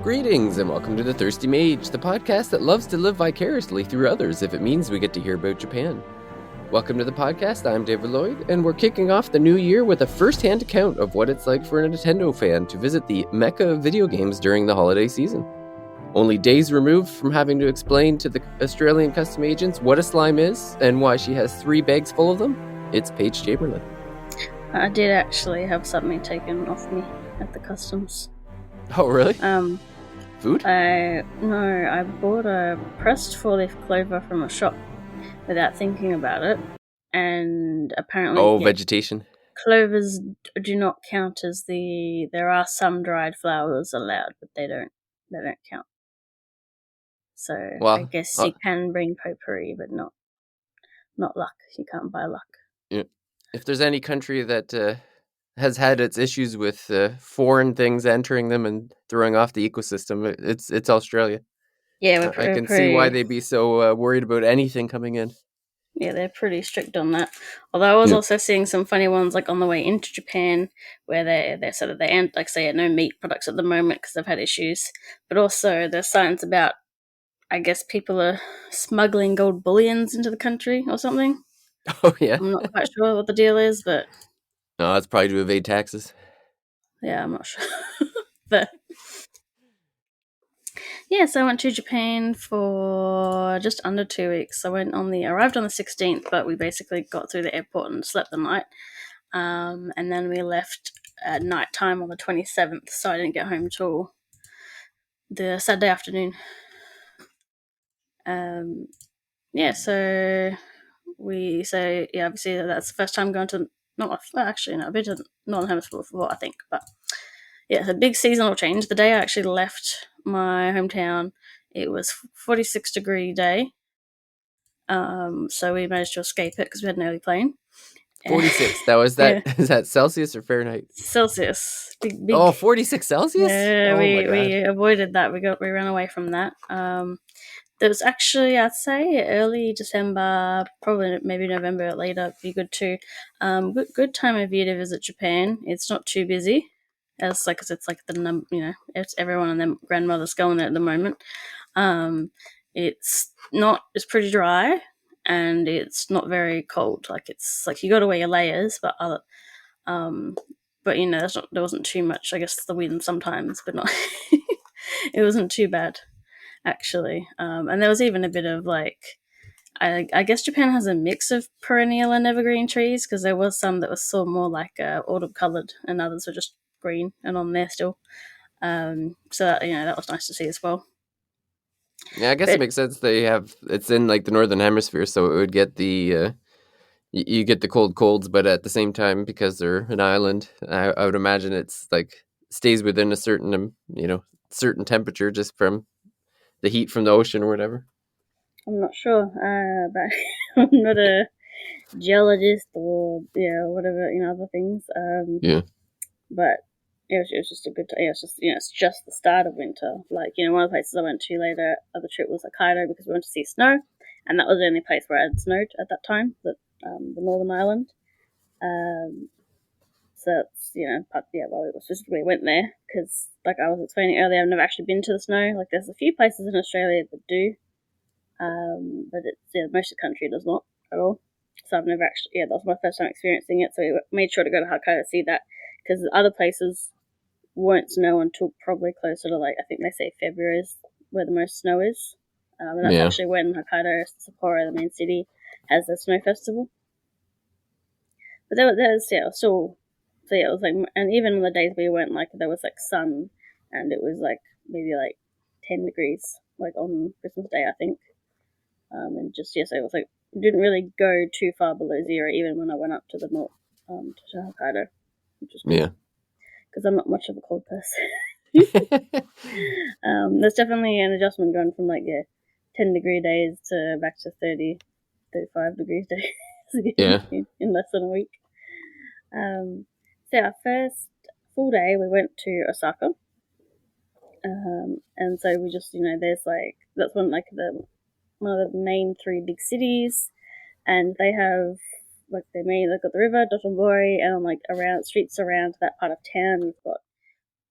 Greetings and welcome to The Thirsty Mage, the podcast that loves to live vicariously through others if it means we get to hear about Japan. Welcome to the podcast, I'm David Lloyd, and we're kicking off the new year with a first-hand account of what it's like for a Nintendo fan to visit the mecca of video games during the holiday season. Only days removed from having to explain to the Australian custom agents what a slime is and why she has 3 bags full of them, it's Paige Chamberlain. I did actually have something taken off me at the customs. Oh, really? Food? I bought a pressed 4-leaf clover from a shop without thinking about it, and apparently Vegetation. Clovers do not count as there are some dried flowers allowed, but they don't count. So well, I guess you can bring potpourri, but not luck. You can't buy luck. Yeah. If there's any country that has had its issues with foreign things entering them and throwing off the ecosystem, it's Australia. Yeah, I can see why they'd be so worried about anything coming in. Yeah, they're pretty strict on that. Although I was also seeing some funny ones, like on the way into Japan, where they said that they end, like say, no meat products at the moment because they've had issues. But also there's signs about, I guess, people are smuggling gold bullions into the country or something. Oh yeah, I'm not quite sure what the deal is, but no, that's probably to evade taxes. Yeah, I'm not sure. But yeah, so I went to Japan for just under 2 weeks. Arrived on the 16th, but we basically got through the airport and slept the night. And then we left at night time on the 27th, so I didn't get home till the Saturday afternoon. Obviously that's the first time going to I've been to the Northern Hemisphere before, I think, but yeah, it's a big seasonal change. The day I actually left my hometown, it was 46-degree day. So we managed to escape it because we had an early plane. 46. That was that. Yeah. Is that Celsius or Fahrenheit? Celsius. Big. Oh, 46 Celsius? Yeah, we avoided that. We ran away from that. There was actually, I'd say, early December, probably maybe November later, be good too. Good time of year to visit Japan. It's not too busy. It's like it's everyone and their grandmother's going there at the moment. It's pretty dry and it's not very cold. Like it's like you got to wear your layers, but there wasn't too much. I guess the wind sometimes, but not. It wasn't too bad, actually. And there was even a bit of I guess Japan has a mix of perennial and evergreen trees because there was some that was sort of more like autumn coloured and others were just green and on there still. So that was nice to see as well. Yeah, I guess it makes sense. It's in like the northern hemisphere, so it would get the you get the colds, but at the same time, because they're an island, I would imagine it's like stays within a certain certain temperature just from the heat from the ocean or whatever. I'm not sure, but I'm not a geologist or whatever other things. But it was just a good time. It's just the start of winter. Like one of the places I went to later of the trip was Hokkaido because we went to see snow, and that was the only place where it had snowed at that time. The Northern Island. So it's we specifically went there because, like I was explaining earlier, I've never actually been to the snow. Like there's a few places in Australia that do, but it's most of the country does not at all. So I've never actually. Yeah, that was my first time experiencing it. So we made sure to go to Hokkaido to see that because the other places won't snow until probably closer to I think they say February is where the most snow is. And that's actually when Hokkaido, Sapporo, the main city, has the snow festival. But it was like, and even on the days we went, there was sun, and it was maybe 10 degrees, on Christmas Day, I think. And just, so it was it didn't really go too far below zero, even when I went up to the north, to Hokkaido, which was cool. Yeah. Because I'm not much of a cold person. There's definitely an adjustment going from 10-degree days to back to 30, 35 degrees days in less than a week. So our first full day we went to Osaka, and so we just there's that's one one of the main 3 big cities, and they have they've got the river Dotonbori, and around streets around that part of town you've got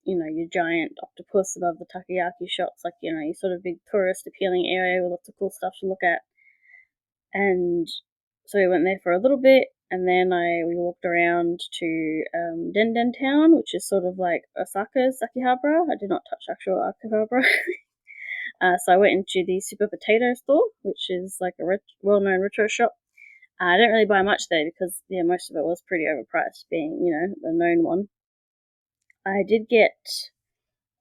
your giant octopus above the takoyaki shops, like, your sort of big tourist appealing area with lots of cool stuff to look at. And so we went there for a little bit, and then we walked around to Denden Town, which is sort of like Osaka's Akihabara. I did not touch actual Akihabara. So I went into the Super Potato store, which is like a well-known retro shop. I didn't really buy much there because most of it was pretty overpriced, being the known one. I did get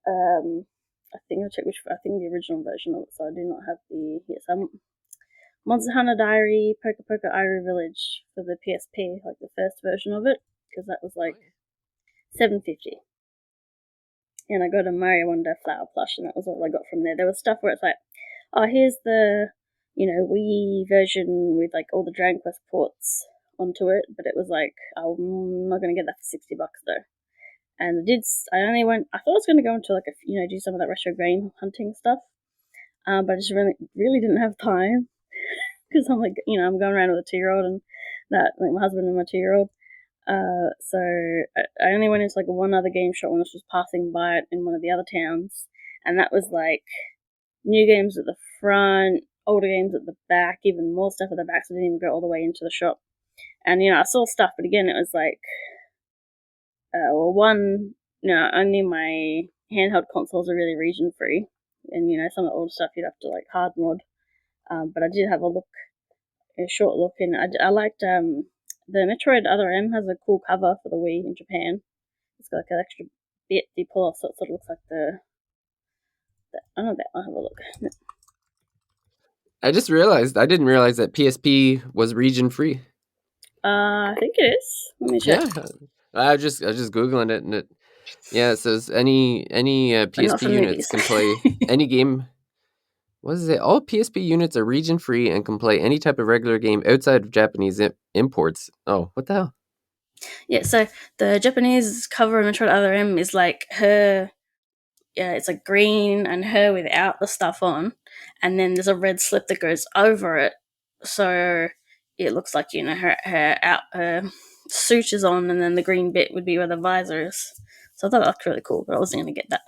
I think the original version of it, so I do not have Monster Hunter Diary Poker Poker Iru Village for the PSP, like the first version of it, because that was like $7.50. And I got a Mario Wonder flower plush, and that was all I got from there. There was stuff where it's like, oh, here's the Wii version with like all the Dragon Quest ports onto it, but it was like, oh, I'm not gonna get that for $60 though. And I thought I was gonna go into like do some of that retro game hunting stuff, but I just really didn't have time because I'm like, I'm going around with a 2-year-old and that, like, my husband and my 2-year-old. So I only went into like one other game shop when I was passing by it in one of the other towns, and that was like new games at the front, older games at the back, even more stuff at the back, so I didn't even go all the way into the shop. And I saw stuff, but again, it was like, only my handheld consoles are really region free, and some of the older stuff you'd have to like hard mod. But I did have a short look, and I liked the Metroid Other M has a cool cover for the Wii in Japan. It's got like an extra bit you pull off, so it sort of looks like I don't know. I'll have a look. I didn't realize that PSP was region free. I think it is. Let me check. Yeah, I was just googling it, and it says any PSP units can play any game. What is it? All PSP units are region free and can play any type of regular game outside of Japanese imports. Oh, what the hell? Yeah, so the Japanese cover of Metroid Other M is like her. Yeah, it's like green and her without the stuff on, and then there's a red slip that goes over it, so it looks like her suit is on, and then the green bit would be where the visor is. So I thought that looked really cool, but I wasn't gonna get that.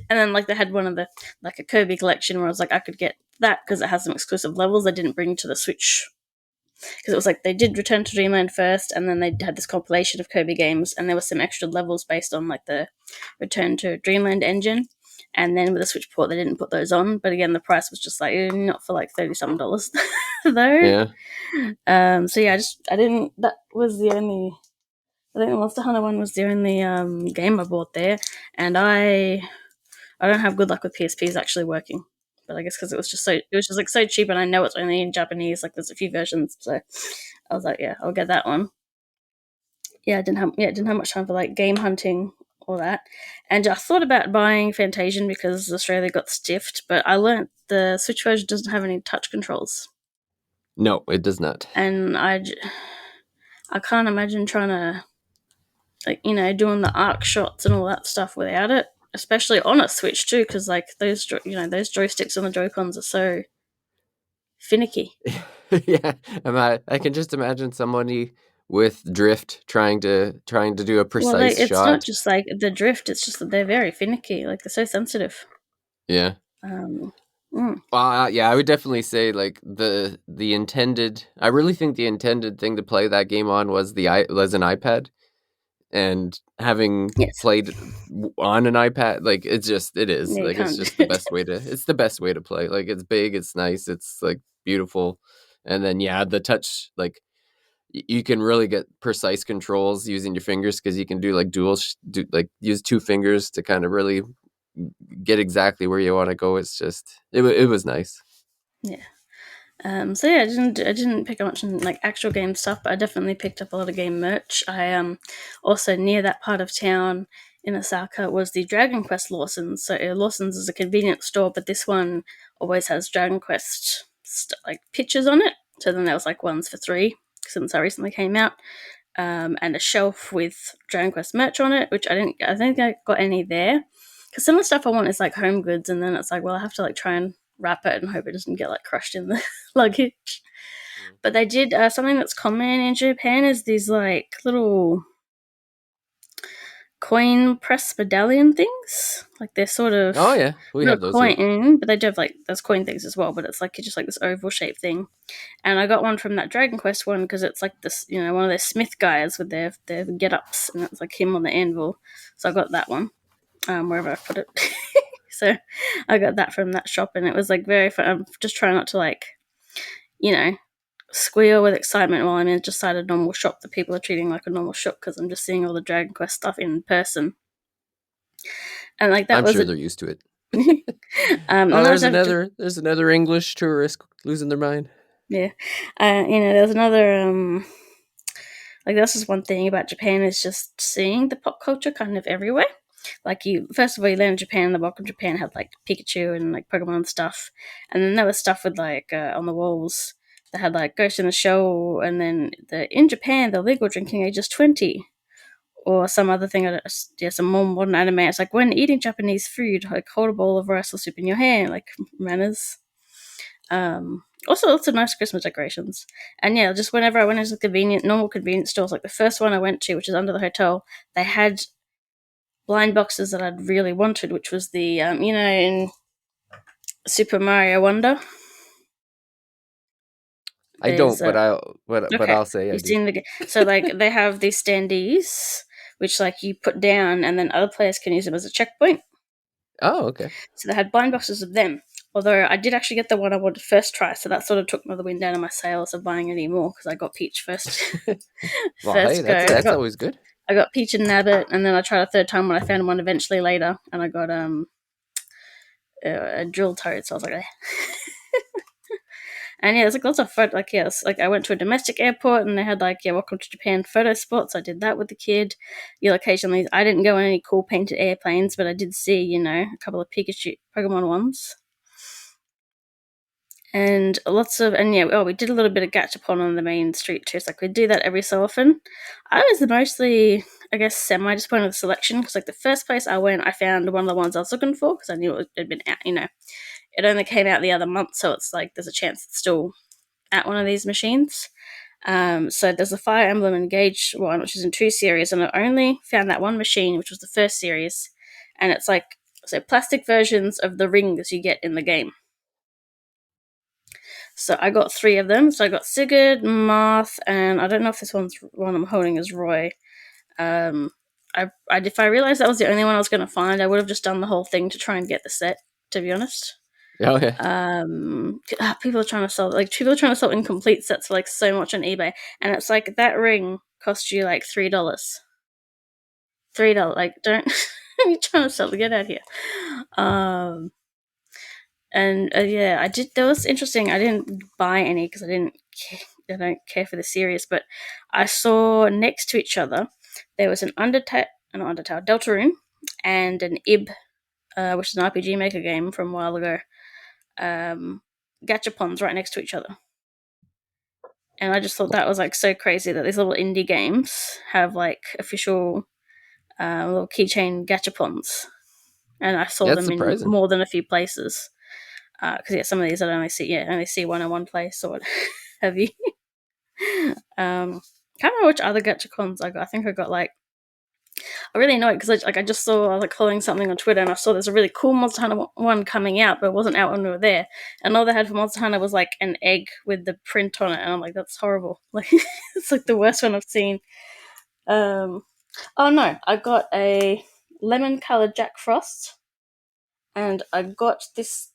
And then like they had one of the like a Kirby collection where I was like, I could get that because it has some exclusive levels I didn't bring to the Switch. Because it was like they did Return to Dreamland first, and then they had this compilation of Kirby games, and there were some extra levels based on like the Return to Dreamland engine. And then with the Switch port, they didn't put those on. But again, the price was just like not for like $30-some though. Yeah. So yeah, I didn't. That was the only. I think the Monster Hunter one was the only game I bought there, and I don't have good luck with PSPs actually working. But I guess because it was just like so cheap, and I know it's only in Japanese. Like there's a few versions, so I was like, yeah, I'll get that one. Yeah, I didn't have much time for like game hunting or that. And I thought about buying Fantasian because Australia got stiffed, but I learnt the Switch version doesn't have any touch controls. No, it does not. And I can't imagine trying to doing the arc shots and all that stuff without it, especially on a Switch too, because like those joysticks and the Joy-Cons are so finicky. Yeah, I can just imagine somebody with drift trying to do a precise it's shot. not just like the drift; it's just that they're very finicky. Like they're so sensitive. Yeah. Yeah, I would definitely say like the intended. I really think the intended thing to play that game on was an iPad, and having played on an iPad, like it's just it's the best way to. It's the best way to play. Like it's big, it's nice, it's like beautiful, and then the touch, like you can really get precise controls using your fingers because you can do like use 2 fingers to kind of really get exactly where you want to go. It's just it was nice. Yeah. So yeah, I didn't pick up much in like actual game stuff, but I definitely picked up a lot of game merch. I also near that part of town in Osaka was the Dragon Quest Lawson's. So Lawson's is a convenience store, but this one always has Dragon Quest like pictures on it. So then there was like ones for $3 since I recently came out, and a shelf with Dragon Quest merch on it, which I think I got any there. Because some of the stuff I want is like home goods, and then it's like, well, I have to like try and wrap it and hope it doesn't get like crushed in the luggage. But they did something that's common in Japan is these like little coin press medallion things. Like they're sort of Oh yeah, we not have those here. coin, but they do have like those coin things as well. But it's like just like this oval shaped thing. And I got one from that Dragon Quest one because it's like this, one of their Smith guys with their get ups, and it's like him on the anvil. So I got that one, wherever I put it. So I got that from that shop, and it was like very fun. I'm just trying not to like, squeal with excitement while I'm in just a normal shop that people are treating like a normal shop because I'm just seeing all the Dragon Quest stuff in person. And like that I'm was sure they're used to it. There's another English tourist losing their mind. Yeah, there's another like that's just one thing about Japan is just seeing the pop culture kind of everywhere. Like first of all, you land in Japan. The Welcome Japan had like Pikachu and like Pokemon stuff, and then there was stuff with like on the walls that had like Ghost in the Shell, and then in Japan the legal drinking age is 20, or some other thing. Some more modern anime. It's like when eating Japanese food, like hold a bowl of rice or soup in your hand, like manners. Also, lots of nice Christmas decorations. And yeah, just whenever I went into normal convenience stores, like the first one I went to, which is under the hotel, they had blind boxes that I'd really wanted, which was the, in Super Mario Wonder. I don't, but I'll say I You've do. seen so like they have these standees, which like you put down, and then other players can use them as a checkpoint. Oh, okay. So they had blind boxes of them. Although I did actually get the one I wanted first try, so that sort of took the wind out of my sails of buying any more because I got Peach first. Well, hey, that's always good. I got Peach and Nabbit, and then I tried a third time when I found one eventually later, and I got a drill toad. So I was like, eh. And yeah, there's like lots of photo. Like yes, like I went to a domestic airport, and they had like welcome to Japan photo spots. I did that with the kid. Occasionally, I didn't go on any cool painted airplanes, but I did see a couple of Pikachu Pokemon ones. And we did a little bit of gachapon on the main street too. So like we do that every so often. I was mostly, I guess, semi disappointed with the selection because like the first place I went, I found one of the ones I was looking for because I knew it had been out. It only came out the other month, so it's like there's a chance it's still at one of these machines. So there's a Fire Emblem Engage one, which is in 2 series, and I only found that one machine, which was the first series, and it's like plastic versions of the rings you get in the game. So I got 3 of them. So I got Sigurd, Marth, and I don't know if this one I'm holding is Roy. If I realized that was the only one I was going to find, I would have just done the whole thing to try and get the set. To be honest. Okay. People are trying to sell incomplete sets for like so much on eBay, and it's like that ring cost you like $3. $3, like don't you're trying to sell to get out here. And yeah, I did. That was interesting. I didn't buy any because I don't care for the series. But I saw next to each other there was an Deltarune, and an IB, which is an RPG Maker game from a while ago. Gachapons right next to each other, and I just thought that was like so crazy that these little indie games have like official little keychain gachapons, and I saw them surprising. in more than a few places. Because some of these I only see one in one place or what have you. Can't remember which other gachapons I got. I think I got like I really annoyed because I just saw I was like following something on Twitter and I saw there's a really cool Monster Hunter one coming out, but it wasn't out when we were there. And all they had for Monster Hunter was like an egg with the print on it, and I'm like, that's horrible. Like it's like the worst one I've seen. Oh no, I got a lemon colored Jack Frost, and I got this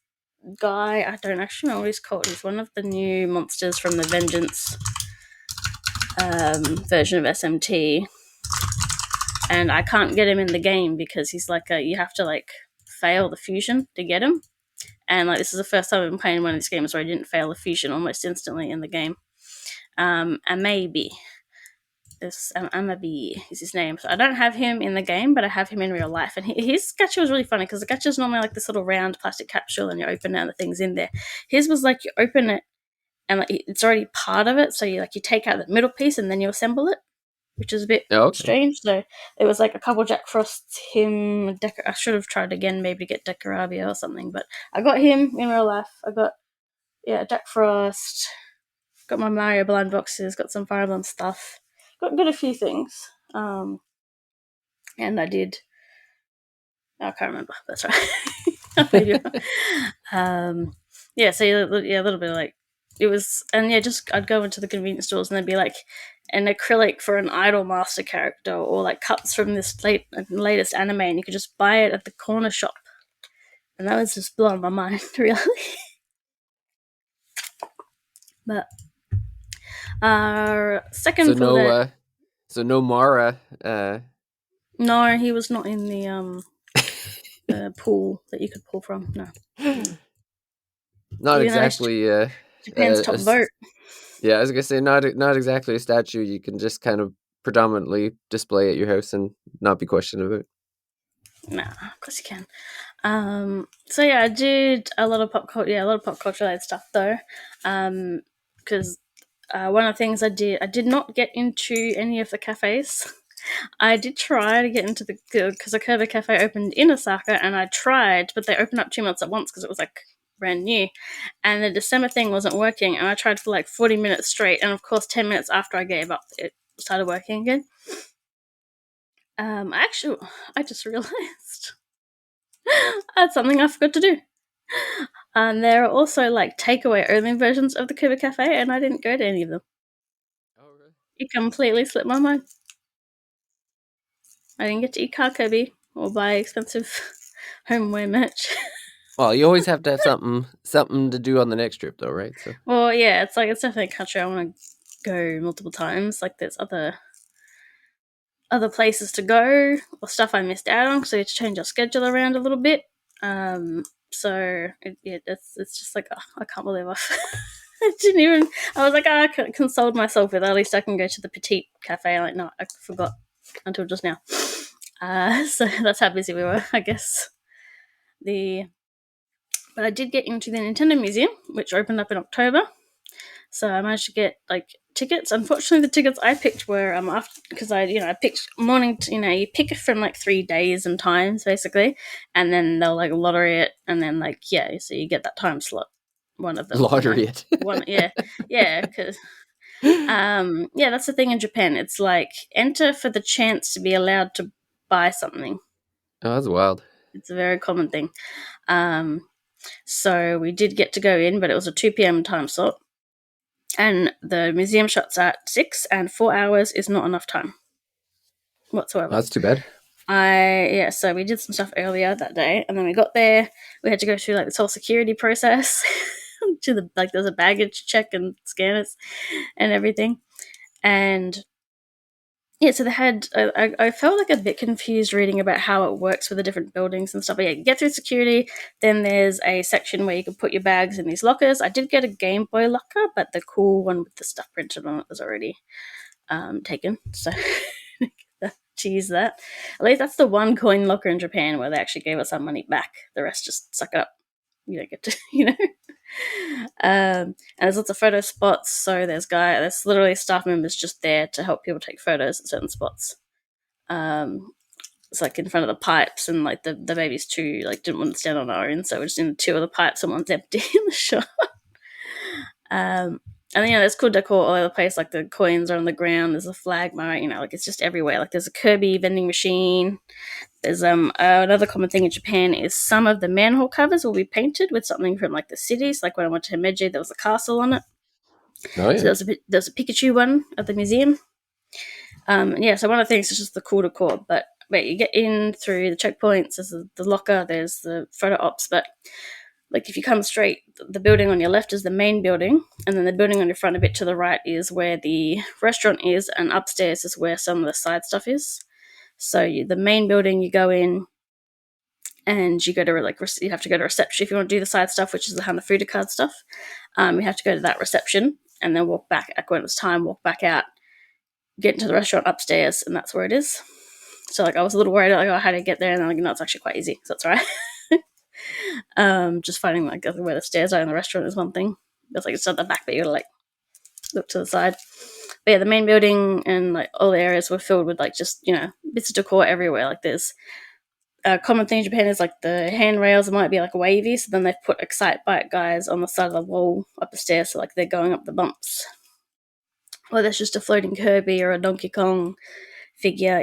guy, I don't actually know what he's called. He's one of the new monsters from the Vengeance version of SMT, and I can't get him in the game because he's like you have to like fail the fusion to get him, and like this is the first time I've been playing one of these games where I didn't fail the fusion almost instantly in the game. And maybe this Amabi is his name. So I don't have him in the game, but I have him in real life. And his gacha was really funny because the gacha is normally like this little round plastic capsule, and you open it and the thing's in there. His was like you open it and like it's already part of it, so you take out the middle piece and then you assemble it, which is a bit strange. So it was like a couple Jack Frosts, him. I should have tried again, maybe to get Decarabia or something, but I got him in real life. I got Jack Frost. Got my Mario blind boxes. Got some Fire Emblem stuff. Got a few things. and I did. I can't remember. That's right. Yeah, so yeah, a little bit of like it was, and yeah, just I'd go into the convenience stores and there'd be like an acrylic for an Idol Master character, or like cups from this latest anime, and you could just buy it at the corner shop, and that was just blowing my mind, really. But So second for no, that, no Mara. no, he was not in the pool that you could pull from. No, Not even though it's exactly. Japan's top vote. Yeah, I was gonna say not exactly a statue. You can just kind of predominantly display at your house and not be questioned about. Nah, of course you can. So yeah, I did a lot of pop culture. Yeah, a lot of pop culture related stuff though. Because one of the things I did not get into any of the cafes. I did try to get into because the Curva Cafe opened in Osaka, and I tried, but they opened up 2 months at once because it was like brand new, and the December thing wasn't working, and I tried for like 40 minutes straight, and of course 10 minutes after I gave up, it started working again. Actually, I just realized that's something I forgot to do. And there are also like takeaway only versions of the Cuba Cafe, and I didn't go to any of them. Oh, really? It completely slipped my mind. I didn't get to eat Kirby or buy expensive homeware merch. Well, you always have to have something to do on the next trip, though, right? So. Well, yeah, it's definitely a country I want to go multiple times. Like, there's other places to go or stuff I missed out on, so we had to change our schedule around a little bit. So it's just like, oh, I can't believe I didn't even. I was like, I consoled myself with at least I can go to the petite cafe. I'm like, no, I forgot until just now. So that's how busy we were, I guess. But I did get into the Nintendo Museum, which opened up in October. So I managed to get like tickets. Unfortunately, the tickets I picked were after, because I picked morning. You pick from like 3 days and times basically, and then they'll like lottery it, and then like so you get that time slot. One of them. Lottery it. Because that's the thing in Japan. It's like enter for the chance to be allowed to buy something. Oh, that's wild. It's a very common thing. So we did get to go in, but it was a 2 p.m. time slot. And the museum shuts at 6, and 4 hours is not enough time whatsoever. That's too bad. So we did some stuff earlier that day, and then we got there. We had to go through like this whole security process to there's a baggage check and scanners and everything. And yeah, so they had. I felt like a bit confused reading about how it works with the different buildings and stuff. But yeah, you get through security. Then there's a section where you can put your bags in these lockers. I did get a Game Boy locker, but the cool one with the stuff printed on it was already taken. So to use that, at least that's the one coin locker in Japan where they actually gave us our money back. The rest just suck it up. You don't get to, and there's lots of photo spots. So there's literally staff members just there to help people take photos at certain spots. It's like in front of the pipes, and like the babies too, like didn't want to stand on our own, so we're just in 2 of the pipes, and one's empty in the shot. And then there's cool decor all over the place, like the coins are on the ground, there's a flag, like it's just everywhere. Like there's a Kirby vending machine. There's another common thing in Japan is some of the manhole covers will be painted with something from like the cities. Like when I went to Himeji, there was a castle on it. Oh yeah. So there's a Pikachu one at the museum. So one of the things is just the cool decor, but you get in through the checkpoints. There's the locker, there's the photo ops, but like if you come straight, the building on your left is the main building, and then the building on your front a bit to the right is where the restaurant is, and upstairs is where some of the side stuff is. So the main building, you go in, and you go to you have to go to reception if you want to do the side stuff, which is the Hanafuda card stuff. You have to go to that reception and then walk back. When it's time, walk back out, get into the restaurant upstairs, and that's where it is. So like I was a little worried like, how to get there, and then no, it's actually quite easy, so that's all right. Just finding like where the stairs are in the restaurant is one thing. It's like it's at the back, but you gotta like look to the side. But yeah, the main building and like all the areas were filled with like just bits of decor everywhere. Like there's a common thing in Japan is like the handrails might be like wavy, so then they've put Excitebike guys on the side of the wall up the stairs, so like they're going up the bumps. Or there's just a floating Kirby or a Donkey Kong figure,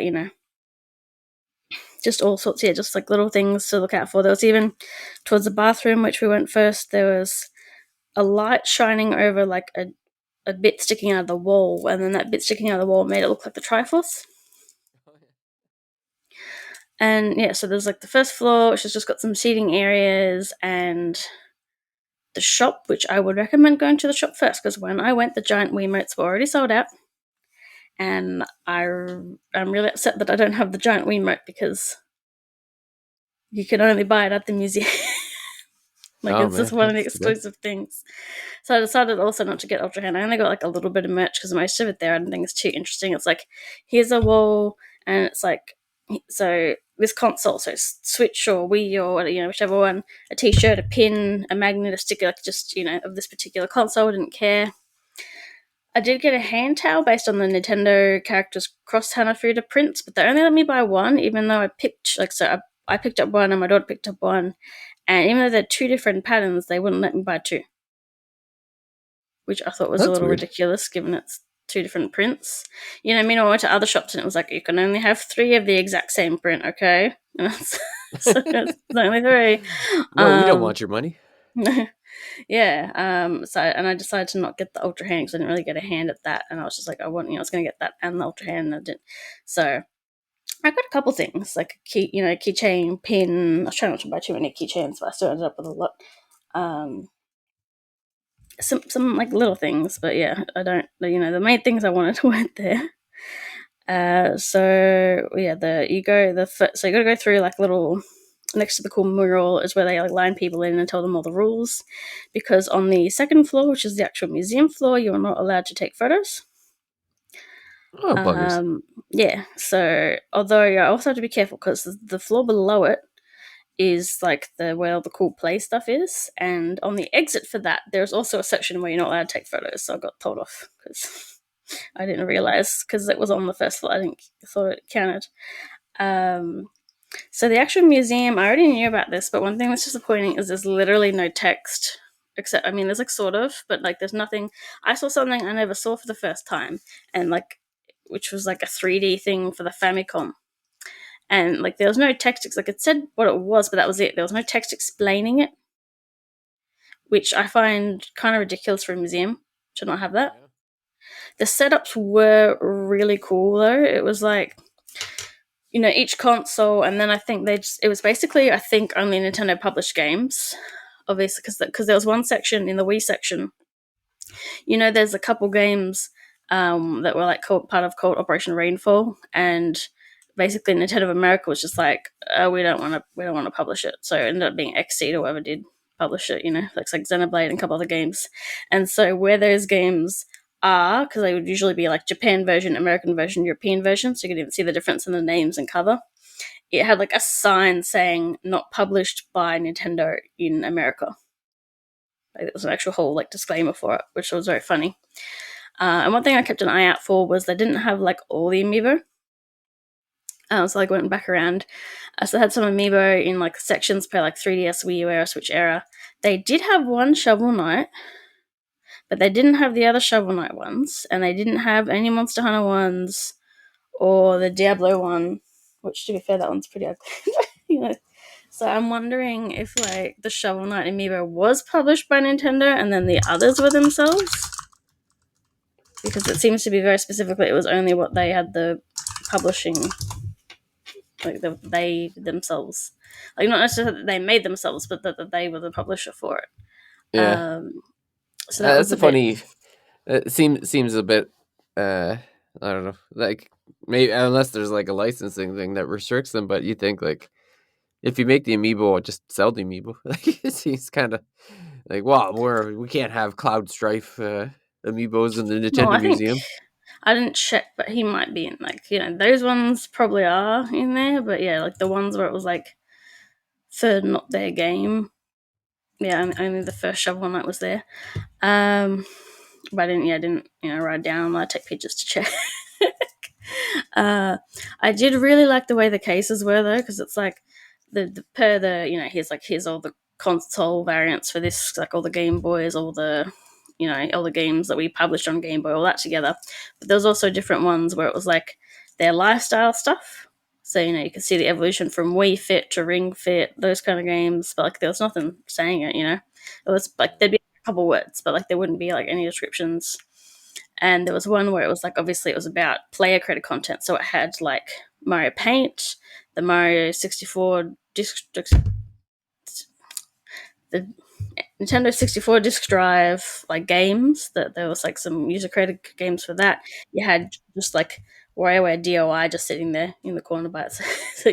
just all sorts, yeah, just like little things to look out for. There was even towards the bathroom, which we went first, there was a light shining over like a bit sticking out of the wall, and then that bit sticking out of the wall made it look like the Triforce. And yeah, so there's like the first floor, which has just got some seating areas, and the shop, which I would recommend going to the shop first, because when I went, the giant Wiimotes were already sold out. And I'm really upset that I don't have the giant Wiimote, because you can only buy it at the museum. It's just one of the exclusive things. So I decided also not to get Ultra Hand. I only got like a little bit of merch, because most of it there I didn't think it's too interesting. It's like, here's a wall, and it's like, so this console, so Switch or Wii or whichever one, a T-shirt, a pin, a magnet, a sticker, like just of this particular console. I didn't care. I did get a hand towel based on the Nintendo characters cross Hanafuda prints, but they only let me buy one, even though I picked I picked up one and my daughter picked up one, and even though they're two different patterns, they wouldn't let me buy two, which I thought was a little ridiculous, given it's two different prints. Meanwhile, I went to other shops and it was like, you can only have 3 of the exact same print, okay? So it's only 3. No, we don't want your money. Yeah. So, and I decided to not get the Ultra Hand, because I didn't really get a hand at that, and I was just like, I was going to get that and the Ultra Hand, and I didn't. So I got a couple things, like a key, keychain, pin. I was trying not to buy too many keychains, but I still ended up with a lot. Some like little things, but yeah, I don't. The main things I wanted weren't there. So yeah, you got to go through like little. Next to the cool mural is where they like line people in and tell them all the rules, because on the second floor, which is the actual museum floor, you are not allowed to take photos. Oh, buggers. Yeah, so although you also have to be careful, because the floor below it is like where all the cool play stuff is, and on the exit for that, there's also a section where you're not allowed to take photos. So I got told off because I didn't realize, because it was on the first floor. I thought it counted. So the actual museum, I already knew about this, but one thing that's disappointing is there's literally no text, except, there's like sort of, but like there's nothing. I saw something I never saw for the first time, and like, which was like a 3D thing for the Famicom. And like there was no text, like it said what it was, but that was it. There was no text explaining it, which I find kind of ridiculous for a museum to not have that. The setups were really cool though. It was like, each console, and then I think it was basically, I think, only Nintendo published games, obviously, because there was one section in the Wii section. There's a couple games that were like part of called Operation Rainfall, and basically Nintendo of America was just like, we don't want to publish it, so it ended up being Xseed or whoever did publish it. Like Xenoblade and a couple other games, and so where those games are, because they would usually be like Japan version, American version, European version, so you could even see the difference in the names and cover. It had like a sign saying not published by Nintendo in America. Like, there was an actual whole like disclaimer for it, which was very funny. And one thing I kept an eye out for was they didn't have like all the amiibo. So I went back around. So they had some amiibo in like sections per like 3DS, Wii U era, Switch era. They did have one Shovel Knight, but they didn't have the other Shovel Knight ones, and they didn't have any Monster Hunter ones or the Diablo one, which, to be fair, that one's pretty ugly. So I'm wondering if like the Shovel Knight amiibo was published by Nintendo and then the others were themselves, because it seems to be very specifically it was only what they had the publishing, like they themselves, like not necessarily that they made themselves, but that they were the publisher for it. Yeah. So that's a funny. It seems a bit. I don't know. Like, maybe unless there's like a licensing thing that restricts them, but you think like, if you make the amiibo, just sell the amiibo. Like, it seems kind of like, wow, we can't have Cloud Strife amiibos in the Nintendo Museum. I didn't check, but he might be in like, those ones probably are in there, but yeah, like the ones where it was like for not their game. Yeah, only the first Shovel Knight was there. But I didn't write down. I take pictures to check. I did really like the way the cases were though, because it's like here's all the console variants for this, like all the Game Boys, all the all the games that we published on Game Boy, all that together. But there was also different ones where it was like their lifestyle stuff. So, you can see the evolution from Wii Fit to Ring Fit, those kind of games. But, there was nothing saying it, It was, there'd be a couple words, but, there wouldn't be, any descriptions. And there was one where it was, obviously it was about player-created content. So it had, Mario Paint, the Mario 64 the Nintendo 64 disc drive, games, that there was, some user-created games for that. You had just, WarioWare DOI just sitting there in the corner by itself. So,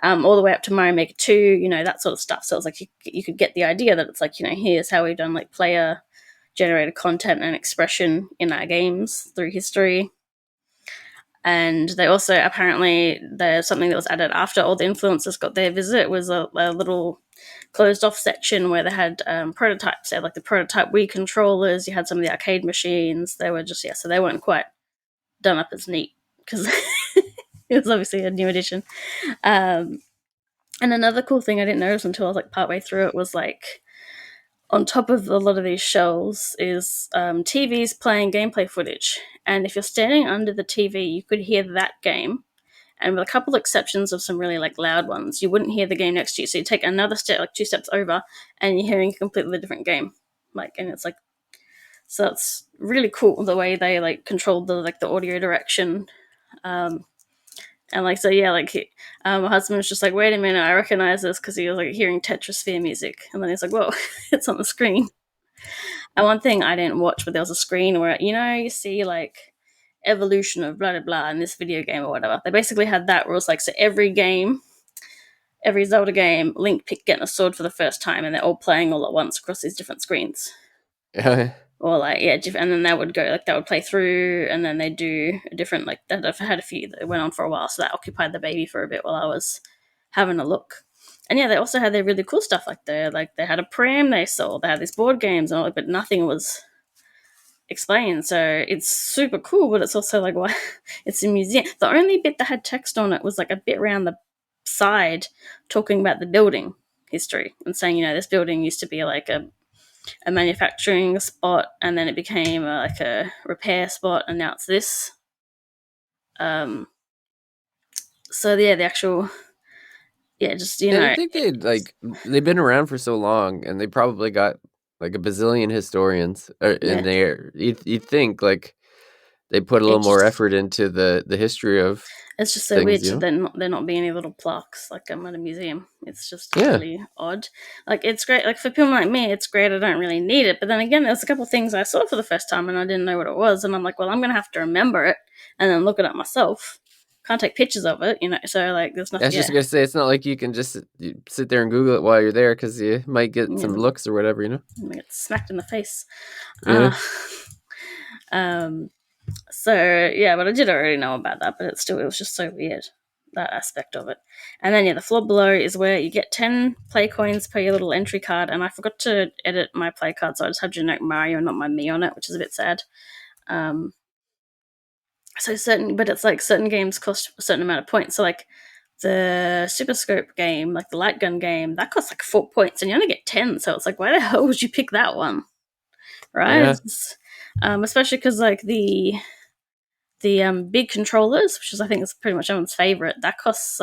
all the way up to Mario Maker 2, that sort of stuff. So it was you could get the idea that it's here's how we've done player generated content and expression in our games through history. And they also, apparently, there's something that was added after all the influencers got their visit, was a little closed off section where they had prototypes. They had the prototype Wii controllers. You had some of the arcade machines. They were just, so they weren't quite done up as neat because it was obviously a new edition. And another cool thing I didn't notice until I was partway through it was on top of a lot of these shelves is TVs playing gameplay footage. And if you're standing under the TV, you could hear that game. And with a couple of exceptions of some really loud ones, you wouldn't hear the game next to you. So you take another step, 2 steps over, and you're hearing a completely different game. And it's so it's really cool the way they controlled the audio direction. And so yeah, my husband was just wait a minute, I recognize this, because he was hearing Tetrasphere music, and then he's whoa, it's on the screen. And one thing I didn't watch, but there was a screen where you see evolution of blah blah blah in this video game or whatever. They basically had that where it was so every game, every Zelda game, Link getting a sword for the first time, and they're all playing all at once across these different screens. Or and then that would go that would play through, and then they do a different that. I've had a few that went on for a while, so that occupied the baby for a bit while I was having a look. And yeah, they also had their really cool stuff they had a pram they sold, they had these board games and all, but nothing was explained. So it's super cool, but it's also why it's a museum. The only bit that had text on it was a bit around the side talking about the building history and saying this building used to be a manufacturing spot, and then it became a repair spot, and now it's this. So yeah, the actual, just I think they've been around for so long, and they probably got a bazillion historians in there. You think they put a little more effort into the history of. It's just so weird that there not be any little plaques I'm at a museum. It's just really odd. It's great. For people like me, it's great. I don't really need it. But then again, there's a couple of things I saw for the first time and I didn't know what it was. And I'm well, I'm going to have to remember it and then look it up myself. Can't take pictures of it, So there's nothing. I was just going to say, it's not like you can just sit there and Google it while you're there, because you might get some looks or whatever, You might get smacked in the face. Yeah. So yeah, but I did already know about that, but it was just so weird, that aspect of it. And then the floor below is where you get 10 play coins per your little entry card, and I forgot to edit my play card, so I just had generic Mario and not my me on it, which is a bit sad. So but it's certain games cost a certain amount of points. So the Super Scope game, the light gun game, that costs 4 points, and you only get 10. So it's why the hell would you pick that one, right? Yeah. Especially because the big controllers, which is I think is pretty much everyone's favorite, that costs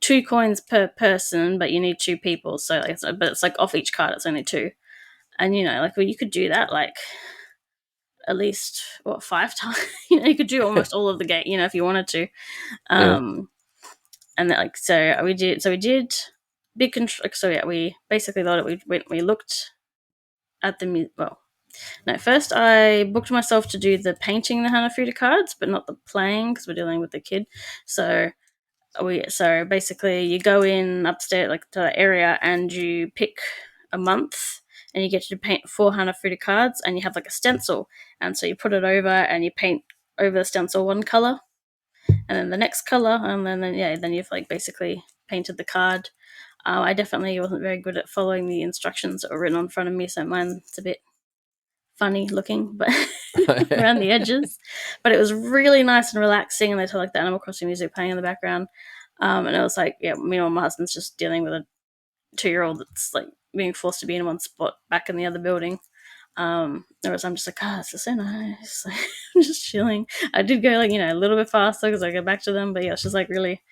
2 coins per person, but you need 2 people. So but it's off each card, it's only 2, and you could do that at least 5 times. You could do almost all of the game, if you wanted to. And so we did big control. So yeah, we basically thought we looked at the no, first I booked myself to do the painting the Hanafuda cards, but not the playing, because we're dealing with the kid. So basically you go in upstairs to the area and you pick a month and you get to paint 4 Hanafuda cards, and you have a stencil, and so you put it over and you paint over the stencil one color and then the next color, and then you've basically painted the card. I definitely wasn't very good at following the instructions that were written on front of me, so mine's a bit funny looking, but around the edges. But it was really nice and relaxing, and they had the Animal Crossing music playing in the background. And it was meanwhile my husband's just dealing with a 2-year-old that's being forced to be in one spot back in the other building. Whereas I'm just like, this is so nice. I'm just chilling. I did go like, a little bit faster because I go back to them, but yeah, it's just like really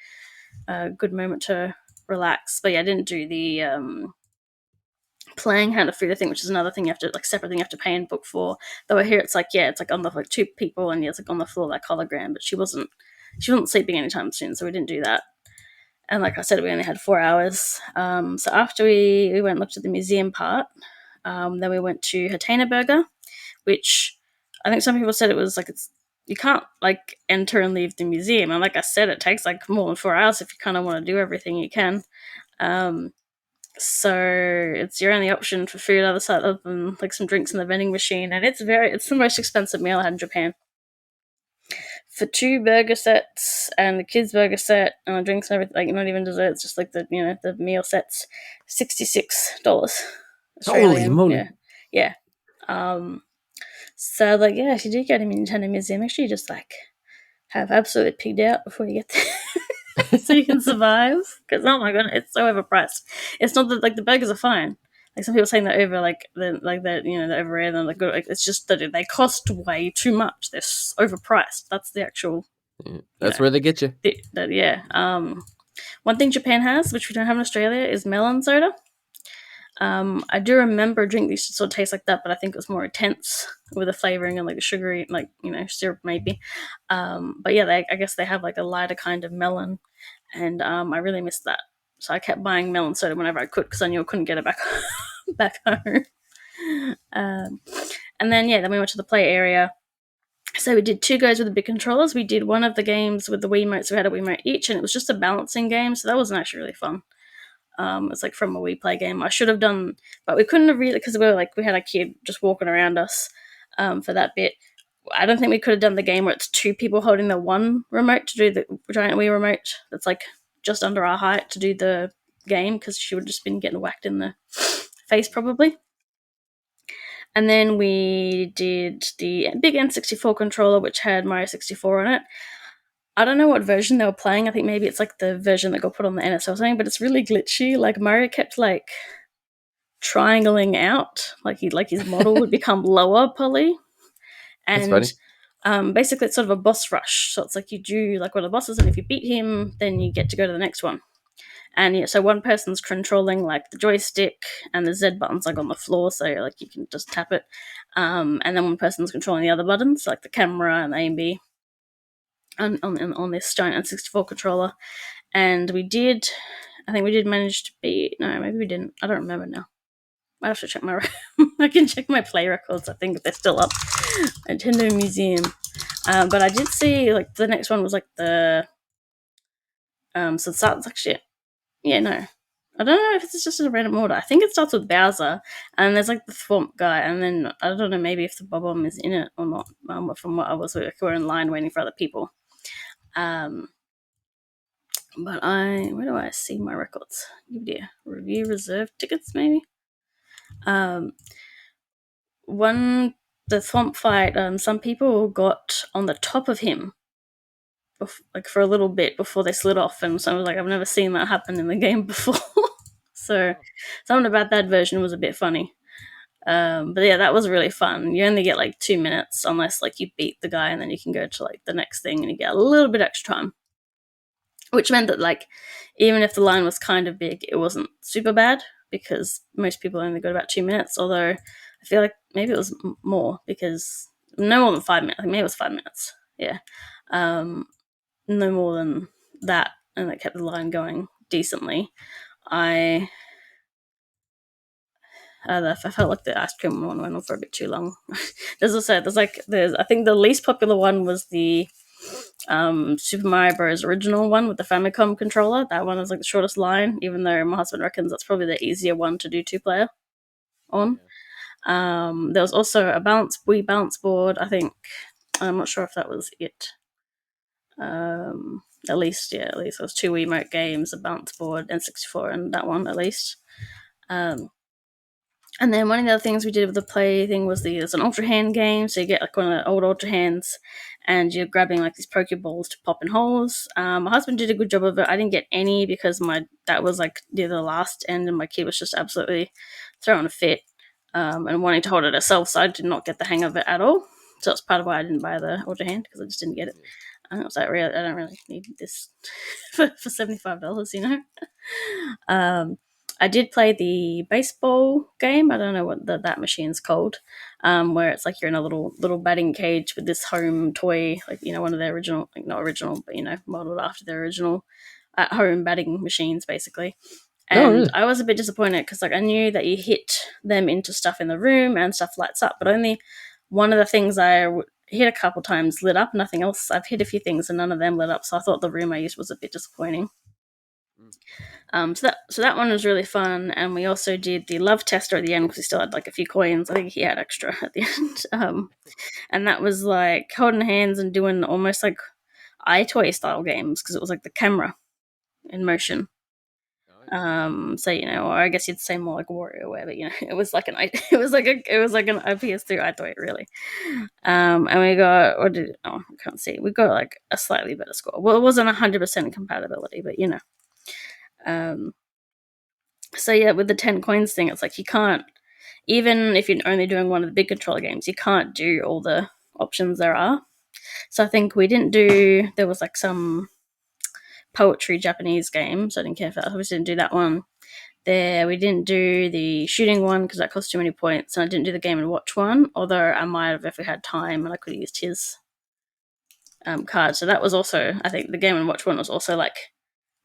a good moment to relax. But yeah, I didn't do the playing Hand of Food, I think, which is another thing you have to, like, separate thing you have to pay and book for. Though here it's like, it's like on the, like, two people, and it's like on the floor, like hologram, but she wasn't sleeping anytime soon, so we didn't do that. And like I said, we only had 4 hours. So after we went and looked at the museum part, then we went to Hatena Burger, which I think some people said it was like, you can't like enter and leave the museum. And like I said, it takes like more than 4 hours if you kind of want to do everything you can. So it's your only option for food other than like some drinks in the vending machine, and it's the most expensive meal I had in Japan. For 2 burger sets and the kids' burger set and the drinks and everything, like not even desserts, just like the the meal sets, $66 Australian. Holy moly! Yeah. So like if you do get a Nintendo Museum, make sure you just like have absolutely pigged out before you get there, so you can survive. Because oh my god, it's so overpriced. It's not that like the burgers are fine. Like some people saying they're over, like they're overrated and like good. Like, it's just that they cost way too much. They're overpriced. That's the actual. Yeah, that's where they get you. One thing Japan has, which we don't have in Australia, is melon soda. I do remember a drink that used to sort of taste like that, but I think it was more intense with the flavoring and like the sugary, like syrup maybe. But yeah, I guess they have like a lighter kind of melon, and I really missed that. So I kept buying melon soda whenever I could because I knew I couldn't get it back back home. And then we went to the play area. So we did 2 goes with the big controllers. We did one of the games with the Wiimotes. We had a Wiimote each, and it was just a balancing game, so that wasn't actually really fun. It's like from a Wii Play game. I should have done, but we couldn't have really, because we had a kid just walking around us for that bit. I don't think we could have done the game where it's 2 people holding the one remote to do the giant Wii remote that's like just under our height to do the game, because she would have just been getting whacked in the face probably. And then we did the big N64 controller, which had Mario 64 on it. I don't know what version they were playing. I think maybe it's like the version that got put on the NS or something, but it's really glitchy. Like Mario kept like triangling out, like his model would become lower poly. And That's funny. Basically it's sort of a boss rush. So it's like you do like one of the bosses, and if you beat him, then you get to go to the next one. And so one person's controlling like the joystick, and the Z button's like on the floor, so like you can just tap it. And then one person's controlling the other buttons, like the camera and the A and B, on this giant N64 controller. And I think we did manage to beat. No, maybe we didn't. I don't remember now. I have to check my. I can check my play records. I think if they're still up. Nintendo Museum. But I did see like the next one was like the. So it starts like shit. Yeah, no. I don't know if it's just a random order. I think it starts with Bowser, and there's like the Thwomp guy, and then I don't know maybe if the Bob-omb is in it or not. From what I was, we're in line waiting for other people. But where do I see my records? Review reserved tickets maybe. The Thwomp fight. Some people got on the top of him, like for a little bit before they slid off, and so I was like, I've never seen that happen in the game before. So something about that version was a bit funny. But yeah, that was really fun. You only get like 2 minutes unless like you beat the guy, and then you can go to like the next thing and you get a little bit extra time. Which meant that like even if the line was kind of big, it wasn't super bad because most people only got about 2 minutes, although I feel like maybe it was more, because no more than 5 minutes. I think maybe it was 5 minutes. Yeah. No more than that, and it kept the line going decently. I felt like the ice cream one went on for a bit too long. I think the least popular one was the Super Mario Bros. Original one with the Famicom controller. That one was like the shortest line, even though my husband reckons that's probably the easier one to do 2-player on. There was also a Wii balance board. I think I'm not sure if that was it. At least there was 2 Wiimote games, a balance board, N64, and that one at least. And then one of the other things we did with the play thing was there's an Ultra Hand game, so you get like one of the old Ultra Hands, and you're grabbing like these Pokeballs to pop in holes. My husband did a good job of it. I didn't get any because that was like near the last end, and my kid was just absolutely throwing a fit. and wanting to hold it herself, so I did not get the hang of it at all. So that's part of why I didn't buy the Ultra Hand, because I just didn't get it. I was like, really, I don't really need this for $75, you know. I did play the baseball game. I don't know what that machine's called, where it's like you're in a little batting cage with this home toy, like, you know, one of their original, like not original, but, you know, modeled after their original at home batting machines, basically. And really? I was a bit disappointed because, like, I knew that you hit them into stuff in the room and stuff lights up, but only one of the things I hit a couple times lit up. Nothing else. I've hit a few things and none of them lit up, so I thought the room I used was a bit disappointing. So that one was really fun, and we also did the love tester at the end because we still had like a few coins. I think he had extra at the end, and that was like holding hands and doing almost like iToy style games because it was like the camera in motion. So, you know, or I guess you'd say more like WarioWare, but, you know, it was like an a PS3 iToy, really. And we got, I can't see, we got like a slightly better score. Well, it wasn't 100% compatibility, but, you know. So yeah, with the 10 coins thing, it's like you can't, even if you're only doing one of the big controller games, you can't do all the options there are. So I think there was like some poetry Japanese game, so I didn't care for that. I obviously didn't do that one. We didn't do the shooting one because that cost too many points, and I didn't do the Game and Watch one, although I might have if we had time and I could have used his card. So that was also, I think the Game and Watch one was also like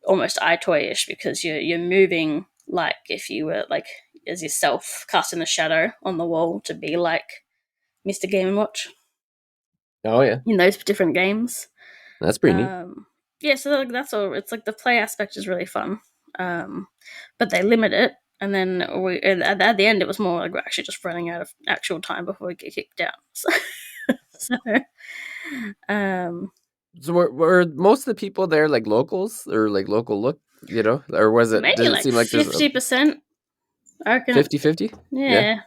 almost iToy-ish because you're moving like if you were like as yourself casting a shadow on the wall to be like Mr. Game and Watch. Oh yeah, in those different games. that's pretty neat. Yeah, so like, that's all. It's like the play aspect is really fun, but they limit it, and then at the end it was more like we're actually just running out of actual time before we get kicked out. So, So were most of the people there like locals or like local look, you know, or was it? maybe Did it like seem like there's 50%. I reckon 50-50? Yeah.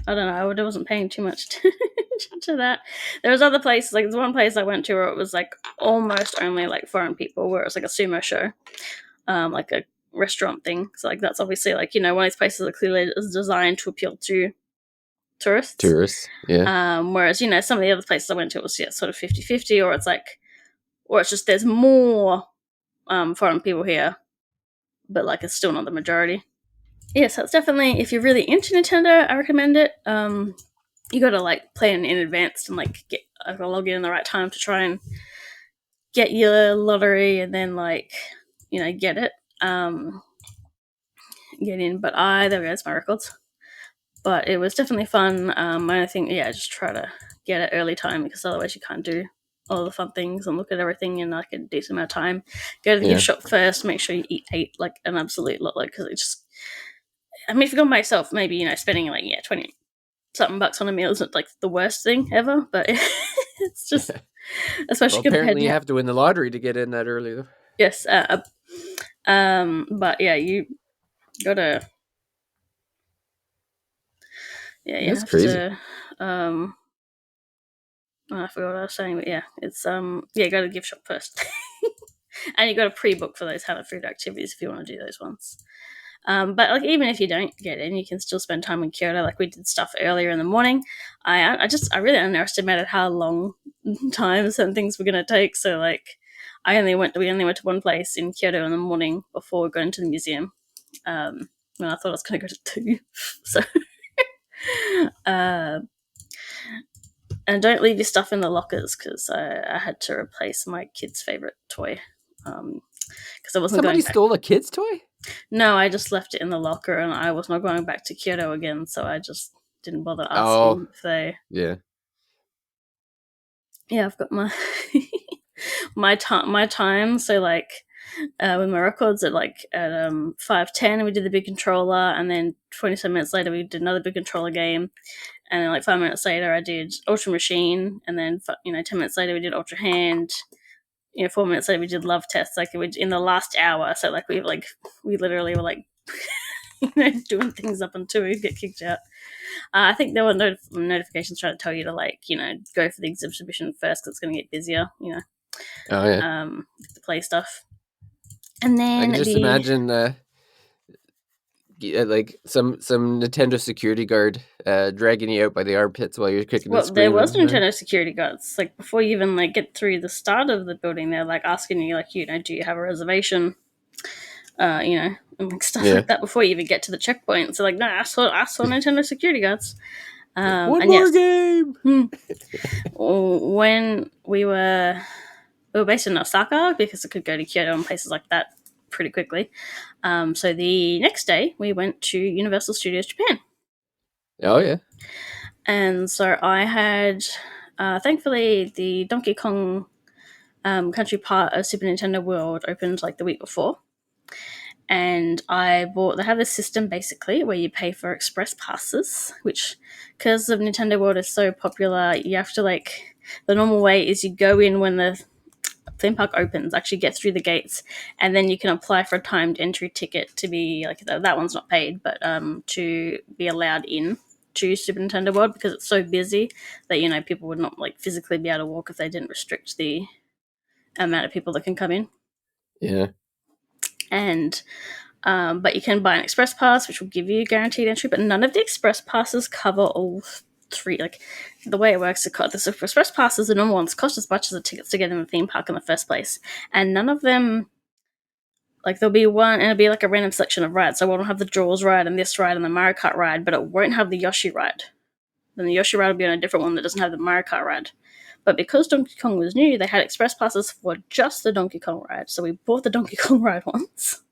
I don't know. I wasn't paying too much attention to that. There was other places, like there's one place I went to where it was like almost only like foreign people, where it was like a sumo show, like a restaurant thing. So like that's obviously like, you know, one of these places that clearly is designed to appeal to tourists. Yeah. Whereas, you know, some of the other places I went to, it was sort of 50-50, or it's like, or it's just there's more foreign people here, but like it's still not the majority. Yeah, so it's definitely, if you're really into Nintendo, I recommend it. You got to like plan in advance and like get log in the right time to try and get your lottery, and then like, you know, get it, get in. But there goes my records. But it was definitely fun. I think, yeah, just try to get it early time because otherwise you can't do all the fun things and look at everything in like a decent amount of time. Go to the gift shop first. Make sure you eat like an absolute lot, like because it just. I mean, if you go by yourself, maybe, you know, spending like 20 something bucks on a meal isn't like the worst thing ever, but it's just especially compared apparently to, you have to win the lottery to get in that early though. yes, but yeah, you gotta, yeah, you That's have crazy. to, I forgot what I was saying, but yeah, it's yeah, go to the gift shop first. And you got to pre-book for those Hannah food activities if you want to do those ones. But like, even if you don't get in, you can still spend time in Kyoto. Like we did stuff earlier in the morning. I really underestimated how long time certain things were going to take. So like, we only went to one place in Kyoto in the morning before we got into the museum. When I thought I was going to go to two. So, and don't leave your stuff in the lockers because I had to replace my kid's favorite toy. Because I wasn't Somebody going back. stole a kid's toy? No, I just left it in the locker, and I was not going back to Kyoto again, so I just didn't bother asking if they. Yeah. Yeah, I've got my my time. So like, with my records at 5:10, we did the big controller, and then 27 minutes later we did another big controller game, and then like 5 minutes later I did Ultra Machine, and then 10 minutes later we did Ultra Hand. 4 minutes later we did Love Test, like in the last hour. So like we literally were like doing things up until we get kicked out. I think there were notifications trying to tell you to go for the exhibition first because it's going to get busier. Oh yeah. The play stuff, and then I can just imagine like some Nintendo security guard dragging you out by the armpits while you're kicking and Well, there was screaming. Nintendo security guards. Like before you even like get through the start of the building, they're like asking you, like, do you have a reservation? And like stuff like that before you even get to the checkpoint. So like, no, I saw Nintendo security guards. One more game. When we were based in Osaka because it could go to Kyoto and places like that pretty quickly. So the next day we went to Universal Studios Japan. Oh yeah. And so I had, thankfully, the Donkey Kong country part of Super Nintendo World opened like the week before. And they have this system basically where you pay for express passes, which, because of Nintendo World is so popular, you have to the normal way is you go in when the theme park opens, actually get through the gates, and then you can apply for a timed entry ticket to be that one's not paid, but to be allowed in to Super Nintendo World because it's so busy that people would not physically be able to walk if they didn't restrict the amount of people that can come in. Yeah. And but you can buy an express pass, which will give you guaranteed entry, but none of the express passes cover all three. The way it works, the express passes, the normal ones, cost as much as the tickets to get in the theme park in the first place, and none of them, there'll be one, and it'll be a random selection of rides. So it won't have the Jaws ride and this ride and the Mario Kart ride, but it won't have the Yoshi ride. Then the Yoshi ride will be on a different one that doesn't have the Mario Kart ride. But because Donkey Kong was new, they had express passes for just the Donkey Kong ride. So we bought the Donkey Kong ride once.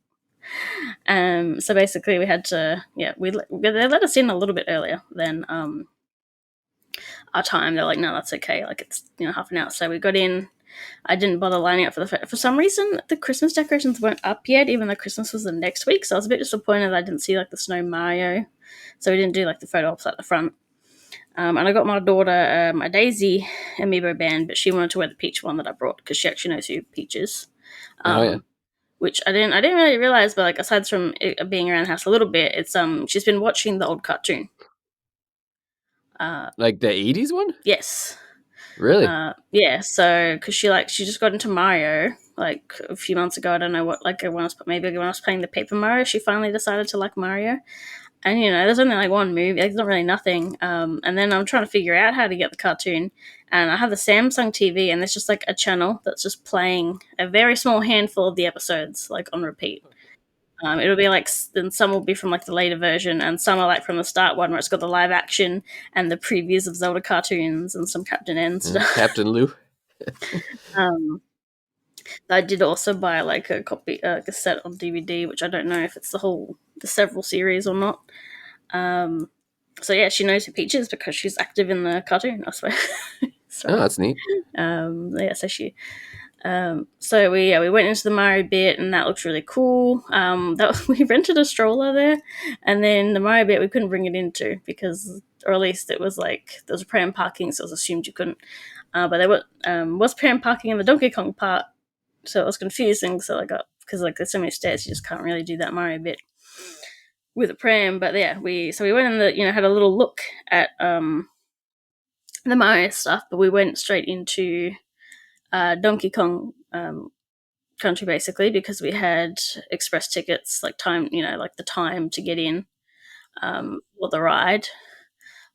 So basically we had to, they let us in a little bit earlier than our time. They're like, no, that's okay. It's, half an hour. So we got in. I didn't bother lining up for some reason. The Christmas decorations weren't up yet, even though Christmas was the next week. So I was a bit disappointed that I didn't see the snow Mario. So we didn't do the photo ops at the front. And I got my daughter a Daisy amiibo band, but she wanted to wear the Peach one that I brought because she actually knows who Peach is. Which I didn't really realize, but aside from it being around the house a little bit, it's she's been watching the old cartoon. The 80s one? Yes. Really? Yeah. So because she just got into Mario a few months ago. I don't know what when I was playing the Paper Mario, she finally decided to like Mario. And there's only one movie. There's not really nothing. And then I'm trying to figure out how to get the cartoon. And I have the Samsung TV, and there's just a channel that's just playing a very small handful of the episodes on repeat. It'll be then some will be from the later version, and some are from the start one where it's got the live action and the previews of Zelda cartoons and some Captain N stuff. Captain Lou. I did also buy a copy, a set on DVD, which I don't know if it's the several series or not. So yeah, she knows who Peach is because she's active in the cartoon, I suppose. So, that's neat. Yeah, so she. So we went into the Mario bit, and that looked really cool. We rented a stroller there, and then the Mario bit we couldn't bring it into because, or at least it was there was pram parking, so it was assumed you couldn't. But there was pram parking in the Donkey Kong part, so it was confusing. So because there's so many stairs, you just can't really do that Mario bit with a pram. But yeah, we went in had a little look at the Mario stuff, but we went straight into Donkey Kong country basically because we had express tickets, time, the time to get in for the ride.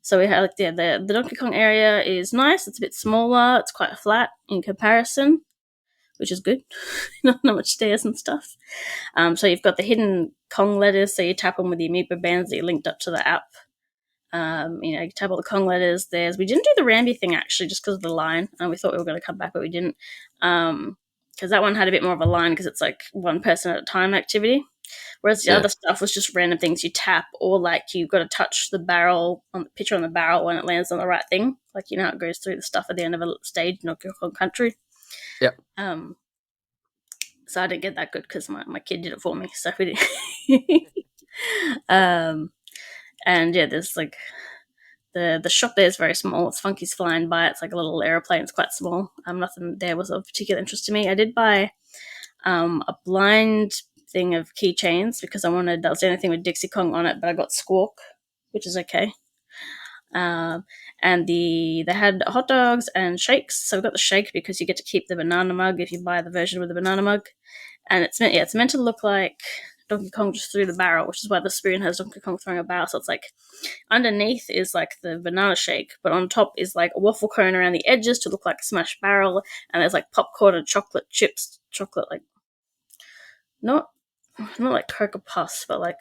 So we had the Donkey Kong area is nice. It's a bit smaller. It's quite flat in comparison, which is good. Not much stairs and stuff. So you've got the hidden Kong letters. So you tap them with the amiibo bands that you linked up to the app. You tap all the Kong letters. We didn't do the Rambi thing actually, just because of the line. We thought we were going to come back, but we didn't. Because that one had a bit more of a line because it's one person at a time activity. Whereas the other stuff was just random things you tap, or you've got to touch the barrel on the picture on the barrel when it lands on the right thing. How it goes through the stuff at the end of a stage in Donkey Kong Country. Yeah. So I didn't get that good because my kid did it for me. So we didn't. And yeah, there's the shop there is very small. It's Funky's flying by. It's a little airplane. It's quite small. Nothing there was of particular interest to me. I did buy a blind thing of keychains because that was the only thing with Dixie Kong on it, but I got Squawk, which is okay. And they had hot dogs and shakes. So we got the shake because you get to keep the banana mug if you buy the version with the banana mug. And it's meant to look like Donkey Kong just threw the barrel, which is why the spoon has Donkey Kong throwing a barrel. So it's like underneath is like the banana shake, but on top is like a waffle cone around the edges to look like a smashed barrel, and there's like popcorn and chocolate chips, chocolate like not like Cocoa Puffs, but like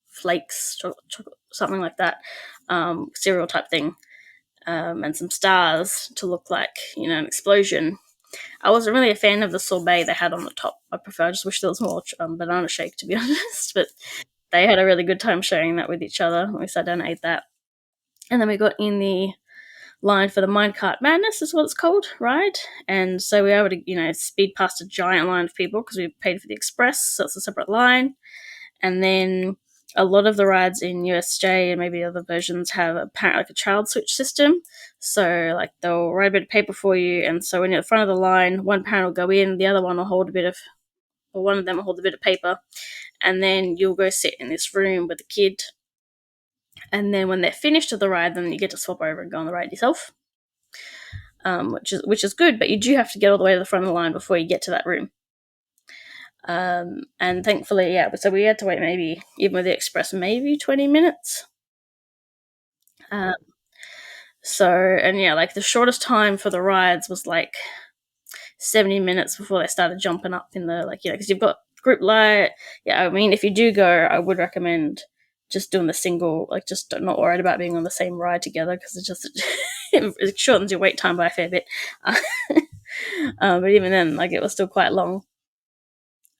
flakes, chocolate, something like that, cereal type thing, and some stars to look like an explosion. I wasn't really a fan of the sorbet they had on the top. I just wish there was more banana shake, to be honest. But they had a really good time sharing that with each other. We sat down and ate that. And then we got in the line for the Minecart Madness, is what it's called, right? And so we were able to, speed past a giant line of people because we paid for the express, so it's a separate line. And then a lot of the rides in USJ and maybe other versions have apparently like a child switch system. So like they'll write a bit of paper for you, and so when you're at the front of the line, one parent will go in, the other one will hold one of them will hold a bit of paper, and then you'll go sit in this room with the kid. And then when they're finished with the ride, then you get to swap over and go on the ride yourself, which is good. But you do have to get all the way to the front of the line before you get to that room. And thankfully, so we had to wait maybe, even with the express, maybe 20 minutes. Like the shortest time for the rides was like 70 minutes before they started jumping up in the, because you've got group light. Yeah, I mean, if you do go, I would recommend just doing the single, just not worried about being on the same ride together, because it shortens your wait time by a fair bit. But even then, it was still quite long.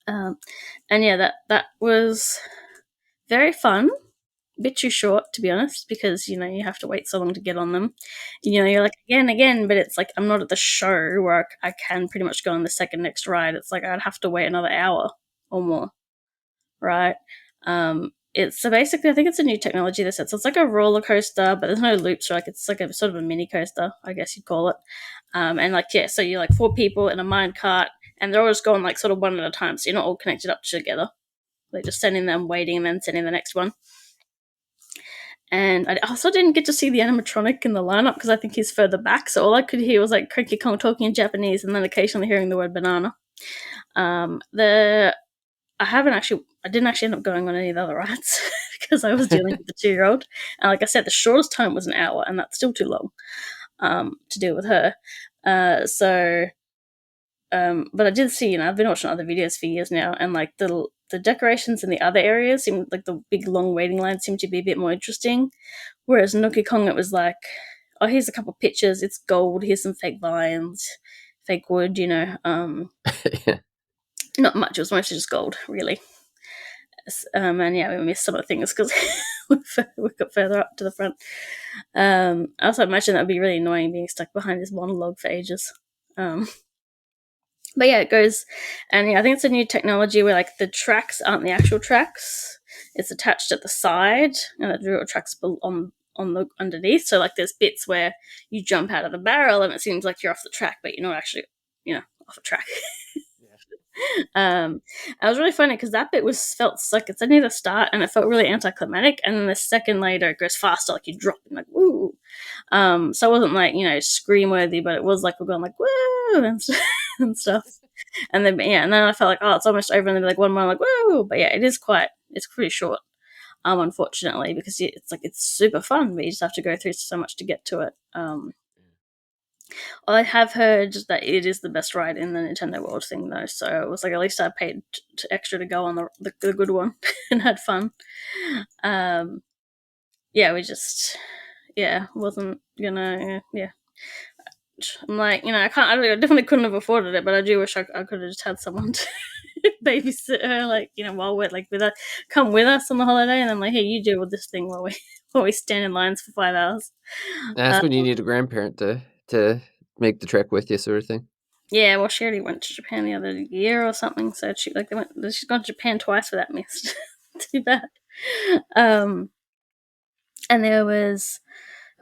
That was very fun. A bit too short, to be honest, because you have to wait so long to get on them. You're like again, but it's like I'm not at the show where I can pretty much go on the second next ride. It's like I'd have to wait another hour or more, right? So basically, I think it's a new technology they said. So it's like a roller coaster, but there's no loops. Or it's like a sort of a mini coaster, I guess you'd call it. So you're like 4 people in a mine cart, and they're all just going sort of one at a time. So you're not all connected up together. They're just sending them, waiting, and then sending the next one. And I also didn't get to see the animatronic in the lineup because I think he's further back. So all I could hear was Cranky Kong talking in Japanese, and then occasionally hearing the word banana. I didn't actually end up going on any of the other rides because I was dealing with the 2-year-old. And like I said, the shortest time was an hour, and that's still too long to deal with her. But I did see, I've been watching other videos for years now, and the decorations in the other areas seem the big long waiting lines seem to be a bit more interesting. Whereas Donkey Kong, it was oh, here's a couple pictures, it's gold, here's some fake vines, fake wood, Yeah. Not much, it was mostly just gold, really. We missed some of the things because we got further up to the front. I also imagine that would be really annoying being stuck behind this monologue for ages. But yeah, it goes, and I think it's a new technology where the tracks aren't the actual tracks; it's attached at the side, and the real tracks on the underneath. So there's bits where you jump out of the barrel, and it seems like you're off the track, but you're not actually, off a track. It was really funny because that bit felt like it's near the start, and it felt really anticlimactic, and then the second later it goes faster, you drop and woo. So it wasn't scream worthy, but it was we're going woo and stuff. And then I felt it's almost over, and then one more woo. But yeah, it's pretty short. Unfortunately, because it's super fun, but you just have to go through so much to get to it. I have heard that it is the best ride in the Nintendo World thing, though. So it was at least I paid extra to go on the good one and had fun. We just wasn't gonna I'm I definitely couldn't have afforded it, but I do wish I could have just had someone to babysit her, while we're with her, come with us on the holiday, and then hey, you deal with this thing while we stand in lines for 5 hours. That's when you need a grandparent to make the trek with you, sort of thing. Yeah, well, she already went to Japan the other year or something, so she's gone to Japan twice without me. Too bad. And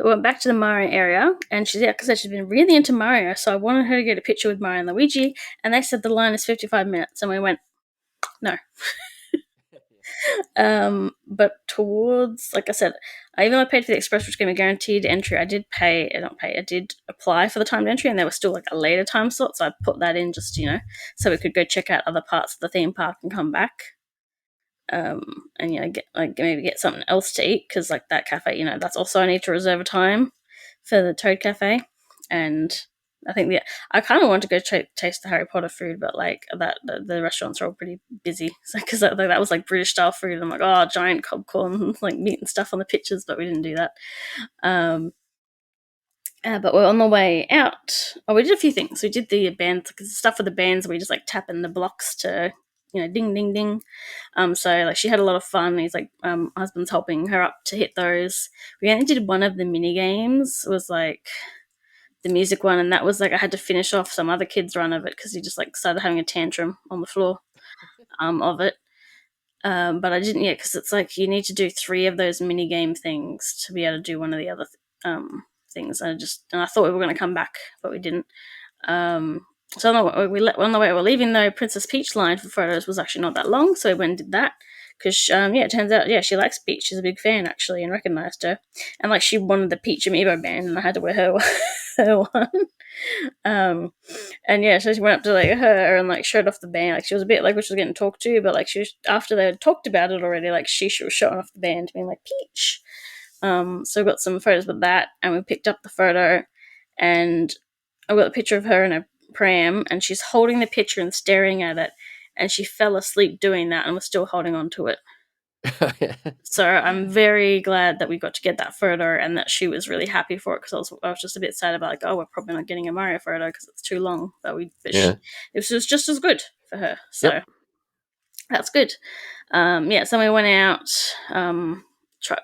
we went back to the Mario area, and she's been really into Mario, so I wanted her to get a picture with Mario and Luigi, and they said the line is 55 minutes, and we went, no. But towards, like I said, even though I paid for the express, which gave me guaranteed entry, I did apply for the timed entry, and there was still a later time slot, so I put that in just, so we could go check out other parts of the theme park and come back. and maybe get something else to eat, because like that cafe, that's also I need to reserve a time for the Toad Cafe. And I think I kind of want to go taste the Harry Potter food, but like the restaurants are all pretty busy, because that was like British style food. I'm like, oh, giant popcorn, like meat and stuff on the pictures, but we didn't do that. But we're on the way out. Oh, we did a few things. We did the bands, because the stuff for the bands, we just like tap in the blocks to, ding, ding, ding. So like she had a lot of fun. He's like, husband's helping her up to hit those. We only did one of the mini games. It was like the music one, and that was like I had to finish off some other kid's run of it, because he just like started having a tantrum on the floor of it. But I didn't yet, because it's like you need to do 3 of those mini game things to be able to do one of the other things. And I thought we were going to come back, but we didn't. So on the way we're leaving, though, Princess Peach line for photos was actually not that long, so we went and did that. Because it turns out, she likes Peach. She's a big fan, actually, and recognized her. And like she wanted the Peach Amiibo band, and I had to wear her one. So she went up to like her and like showed off the band. Like she was a bit like she was getting talked to, but like she was, after they had talked about it already, like she was showing off the band, being like Peach. So we got some photos with that, and we picked up the photo, and I got a picture of her in a pram, and she's holding the picture and staring at it, and she fell asleep doing that and was still holding on to it. So I'm very glad that we got to get that photo, and that she was really happy for it, because I was just a bit sad about like, oh, we're probably not getting a Mario photo because it's too long. But it was just as good for her. So that's good. So we went out.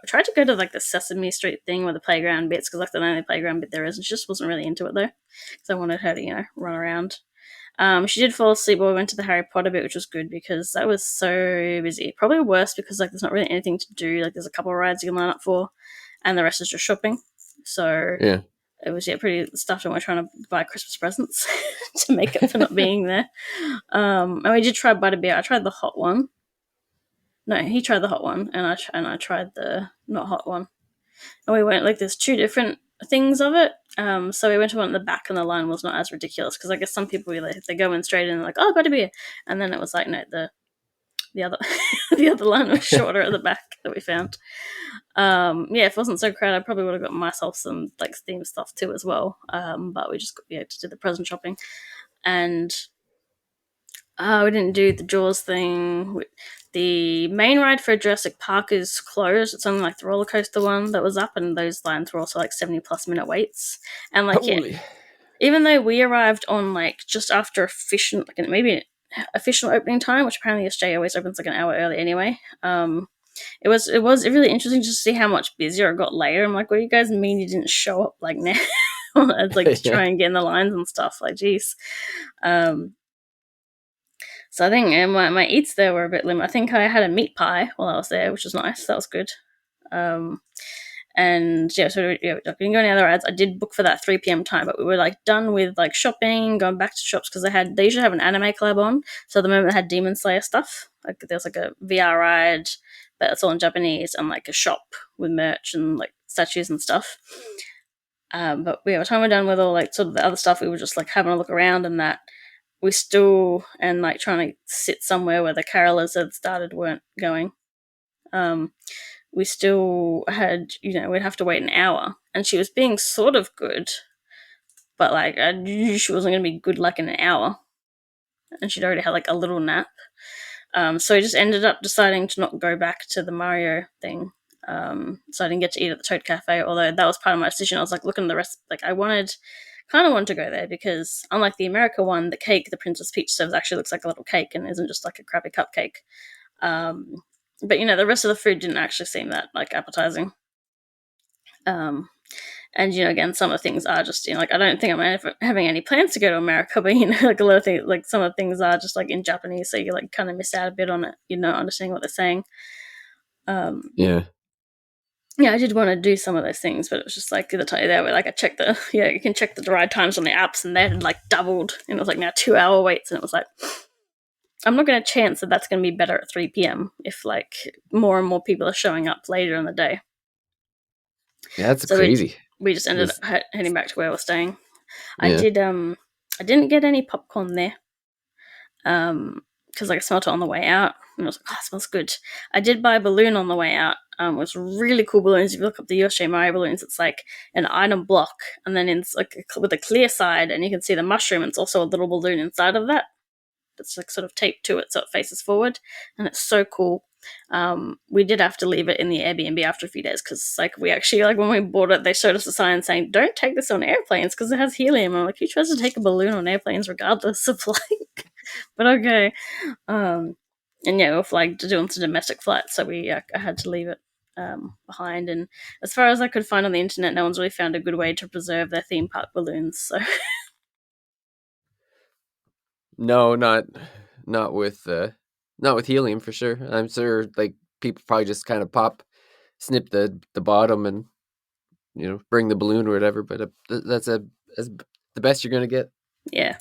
Tried to go to like the Sesame Street thing with the playground bits, because like the only playground bit there is, and she just wasn't really into it though, because I wanted her to run around. She did fall asleep while we went to the Harry Potter bit, which was good, because that was so busy. Probably worse because like there's not really anything to do. Like there's a couple of rides you can line up for, and the rest is just shopping. So it was pretty stuffed, and we're trying to buy Christmas presents to make up for not being there. And we did try Butterbeer. I tried the hot one. No, he tried the hot one, and I tried the not hot one. And we went like there's 2 different things of it. So we went to one at the back, and the line was not as ridiculous, because I guess some people they go in straight in and like, oh, Butterbeer, and then it was like, no, the other the other line was shorter at the back that we found. If it wasn't so crowded, I probably would have got myself some like Steam stuff too as well. But we just got to do the present shopping, and we didn't do the Jaws thing. The main ride for Jurassic Park is closed. It's only like the roller coaster one that was up, and those lines were also like 70+ minute waits. And like, even though we arrived on like just after official opening time, which apparently Australia always opens like an hour early anyway. It was really interesting to see how much busier it got later. I'm like, what do you guys mean you didn't show up like now? It's like to try and get in the lines and stuff. Like, geez. So I think my eats there were a bit limited. I think I had a meat pie while I was there, which was nice. That was good. So we didn't go any other rides. I did book for that 3 p.m. time, but we were like done with like shopping, going back to shops, because they usually have an anime club on. So at the moment they had Demon Slayer stuff. Like there's like a VR ride, but it's all in Japanese, and like a shop with merch and like statues and stuff. But by the time we're done with all like sort of the other stuff, we were just like having a look around, and that we still, and like trying to sit somewhere where the carolers had started weren't going. We still had, we'd have to wait an hour, and she was being sort of good, but like I knew she wasn't going to be good like in an hour, and she'd already had like a little nap. So I just ended up deciding to not go back to the Mario thing. So I didn't get to eat at the Toad Cafe, although that was part of my decision. I was like looking at the rest, like I kind of wanted to go there, because unlike the America one, the cake the Princess Peach serves actually looks like a little cake and isn't just like a crappy cupcake. But the rest of the food didn't actually seem that like appetizing. And again, some of the things are just like I don't think I'm having any plans to go to America, but like a lot of things, like some of the things are just like in Japanese, so you like kind of miss out a bit on it, understanding what they're saying. Yeah, I did want to do some of those things, but it was just like the time there where like I checked you can check the ride times on the apps, and they had like doubled, and it was like now 2-hour waits, and it was like I'm not going to chance that that's going to be better at 3 p.m. if like more and more people are showing up later in the day. Yeah, that's crazy. We just ended up heading back to where we're staying. I didn't get any popcorn there, because like I smelt it on the way out, And I was like, oh, it smells good. I did buy a balloon on the way out. It was really cool balloons. If you look up the USJ Mario balloons, it's like an item block, and then it's like with a clear side, and you can see the mushroom. It's also a little balloon inside of that. It's like sort of taped to it so it faces forward, and it's so cool. We did have to leave it in the Airbnb after a few days because, like, we actually, like, when we bought it, they showed us a sign saying, "Don't take this on airplanes because it has helium." I'm like, who tries to take a balloon on airplanes regardless of like? But okay. And yeah, we're doing some domestic flights, so I had to leave it behind. And as far as I could find on the internet, no one's really found a good way to preserve their theme park balloons. So No, not with helium for sure. I'm sure like people probably just kind of snip the bottom and bring the balloon or whatever. But that's as the best you're gonna get. yeah.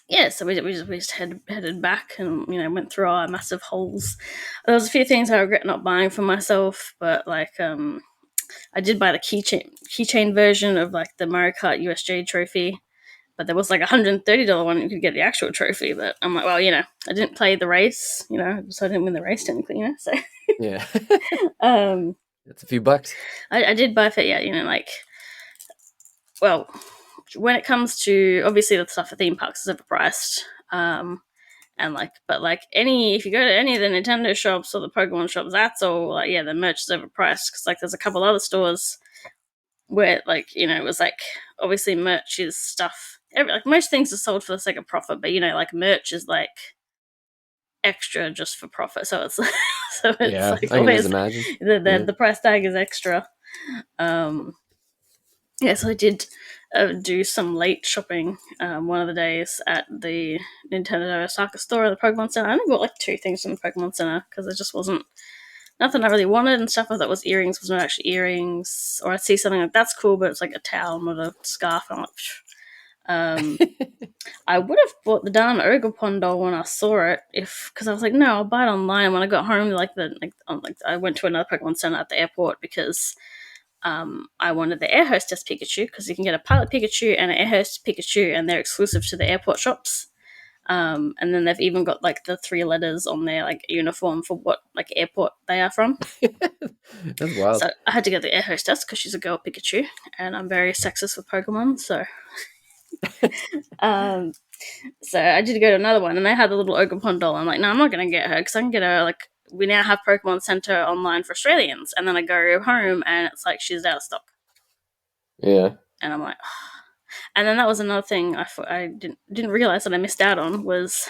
Yeah, so we just headed back and went through our massive holes. There was a few things I regret not buying for myself, but like I did buy the keychain version of like the Mario Kart USJ trophy, but there was like $130 one you could get the actual trophy. But I'm like, well, I didn't play the race, so I didn't win the race technically, So Yeah, that's a few bucks. I did buy it, yeah, like, well, when it comes to obviously the stuff at theme parks is overpriced. And like, but like if you go to any of the Nintendo shops or the Pokemon shops, that's all like, yeah, the merch is overpriced because like there's a couple other stores where like it was like obviously merch is stuff. Like most things are sold for the sake of profit, but like merch is like extra just for profit. So it's Yeah, like I can just imagine the price tag is extra. Yeah, so I did do some late shopping one of the days at the Nintendo Osaka store at the Pokemon Center. I only bought like 2 things from the Pokemon Center because it just wasn't nothing I really wanted, and stuff I thought was earrings was not actually earrings. Or I'd see something like that's cool, but it's like a towel, not a scarf. I'm like, I would have bought the darn Ogerpon doll when I saw it, because I was like, no, I'll buy it online. When I got home, I went to another Pokemon Center at the airport because I wanted the air hostess Pikachu because you can get a pilot Pikachu and an air hostess Pikachu, and they're exclusive to the airport shops. And then they've even got like the 3 letters on their like uniform for what like airport they are from. That's wild. So I had to get the air hostess because she's a girl Pikachu, and I'm very sexist with Pokemon. So, so I did go to another one, and they had the little Ogerpon doll. I'm like, no, I'm not gonna get her because I can get her like. We now have Pokemon Center online for Australians, and then I go home and it's like she's out of stock. Yeah, and I'm like, oh. And then that was another thing I didn't realize that I missed out on was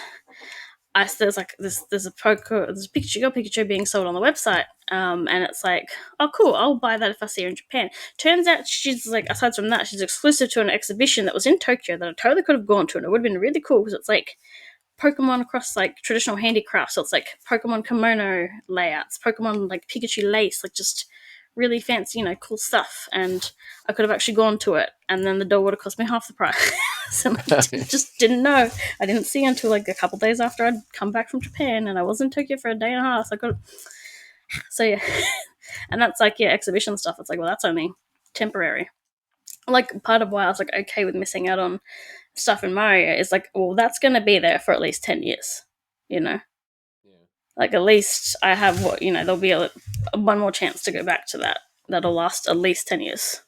there's like there's a Pikachu being sold on the website, and it's like, oh cool, I'll buy that if I see her in Japan. Turns out she's like, aside from that, she's exclusive to an exhibition that was in Tokyo that I totally could have gone to, and it would have been really cool because it's like Pokemon across like traditional handicrafts. So it's like Pokemon kimono layouts, Pokemon like Pikachu lace, like just really fancy, cool stuff. And I could have actually gone to it, and then the doll would have cost me half the price. So I just didn't know. I didn't see until like a couple days after I'd come back from Japan, and I was in Tokyo for a day and a half. So yeah, and that's like, yeah, exhibition stuff. It's like, well, that's only temporary. Like part of why I was like okay with missing out on stuff in Mario is like, well, that's going to be there for at least 10 years, Yeah. Like at least I have there'll be one more chance to go back to that. That'll last at least 10 years,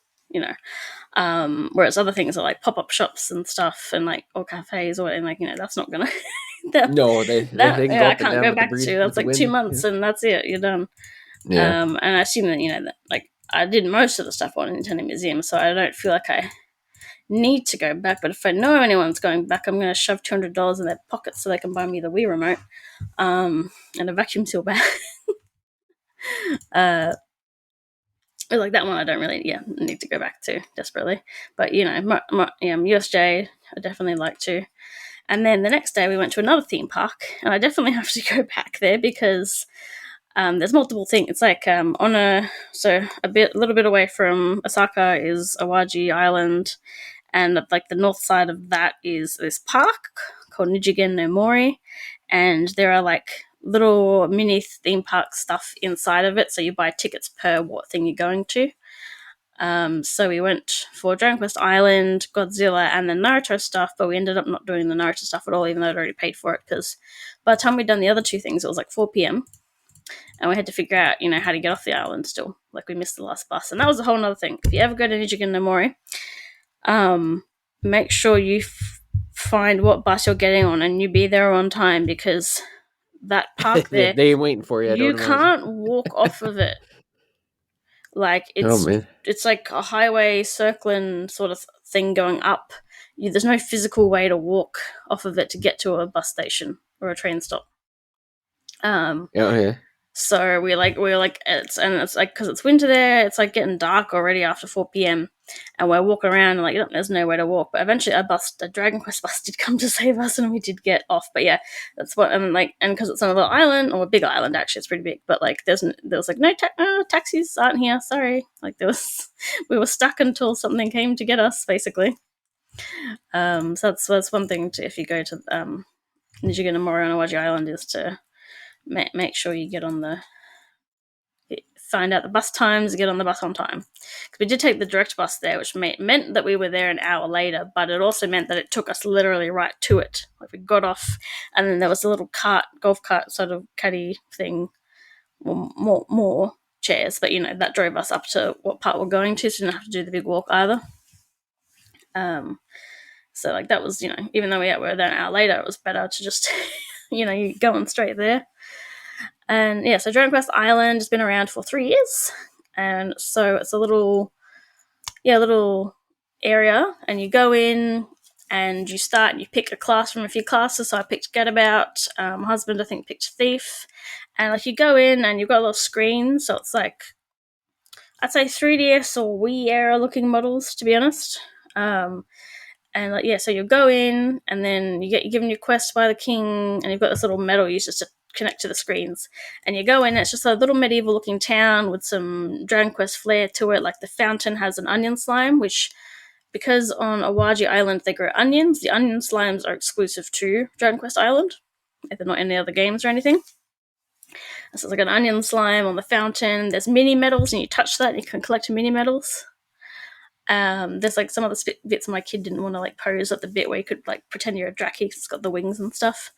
Whereas other things are like pop-up shops and stuff and like, or cafes or, and like, that's not going to, no, they can go I up and can't down go with back the breeze, to. That's like 2 months and that's it. You're done. Yeah. And I assume that, that like I did most of the stuff on Nintendo Museum, so I don't feel like I need to go back, but if I know anyone's going back, I'm going to shove $200 in their pocket so they can buy me the Wii remote and a vacuum seal bag. Like that one I don't really need to go back to desperately, but USJ I definitely like to. And then the next day we went to another theme park, and I definitely have to go back there because there's multiple things. It's like a little bit away from Osaka is Awaji Island, and like the north side of that is this park called Nijigen no Mori, and there are like little mini theme park stuff inside of it, so you buy tickets per what thing you're going to. So we went for Dragon Quest Island, Godzilla, and the Naruto stuff, but we ended up not doing the Naruto stuff at all, even though I'd already paid for it, because by the time we'd done the other two things, it was like 4 p.m. And we had to figure out, how to get off the island still. Like, we missed the last bus. And that was a whole other thing. If you ever go to Nijigen no Mori, make sure you find what bus you're getting on and you be there on time, because that park there, they ain't waiting for you. You can't walk off of it. Like, it's like a highway circling sort of thing going up. There's no physical way to walk off of it to get to a bus station or a train stop. So we were like, it's like, because it's winter there, it's like getting dark already after 4 p.m. and we're walking around and like, there's nowhere to walk. But eventually a Dragon Quest bus did come to save us and we did get off. But yeah, that's what, and because it's on a little island, or a big island, actually, it's pretty big, but like there was like no taxis aren't here, sorry. Like we were stuck until something came to get us, basically. So that's one thing if you go to Nijigen no Mori on Awaji Island, is to make sure you find out the bus times, get on the bus on time. Because we did take the direct bus there, which meant that we were there an hour later, but it also meant that it took us literally right to it. Like, we got off, and then there was a little golf cart sort of caddy thing, more chairs, but that drove us up to what part we're going to, so we didn't have to do the big walk either. So like, that was, even though we were there an hour later, it was better to just, you going straight there. And yeah, so Dragon Quest Island has been around for 3 years, and so it's a little area, and you go in and you start and you pick a class from a few classes. So I picked Getabout, my husband I think picked Thief, and like, you go in and you've got a little screen, so it's like, I'd say 3DS or Wii era looking models, to be honest. And like, yeah, so you go in and then you get given your quest by the king, and you've got this little medal used just to connect to the screens, and you go in, it's just a little medieval looking town with some Dragon Quest flair to it. Like, the fountain has an onion slime, which, because on Awaji Island they grow onions, the onion slimes are exclusive to Dragon Quest Island. They're not in any other games or anything. So it's like an onion slime on the fountain. There's mini medals, and you touch that and you can collect mini medals. There's like some of the bits my kid didn't want to like pose at the bit where you could like pretend you're a Draki because it's got the wings and stuff.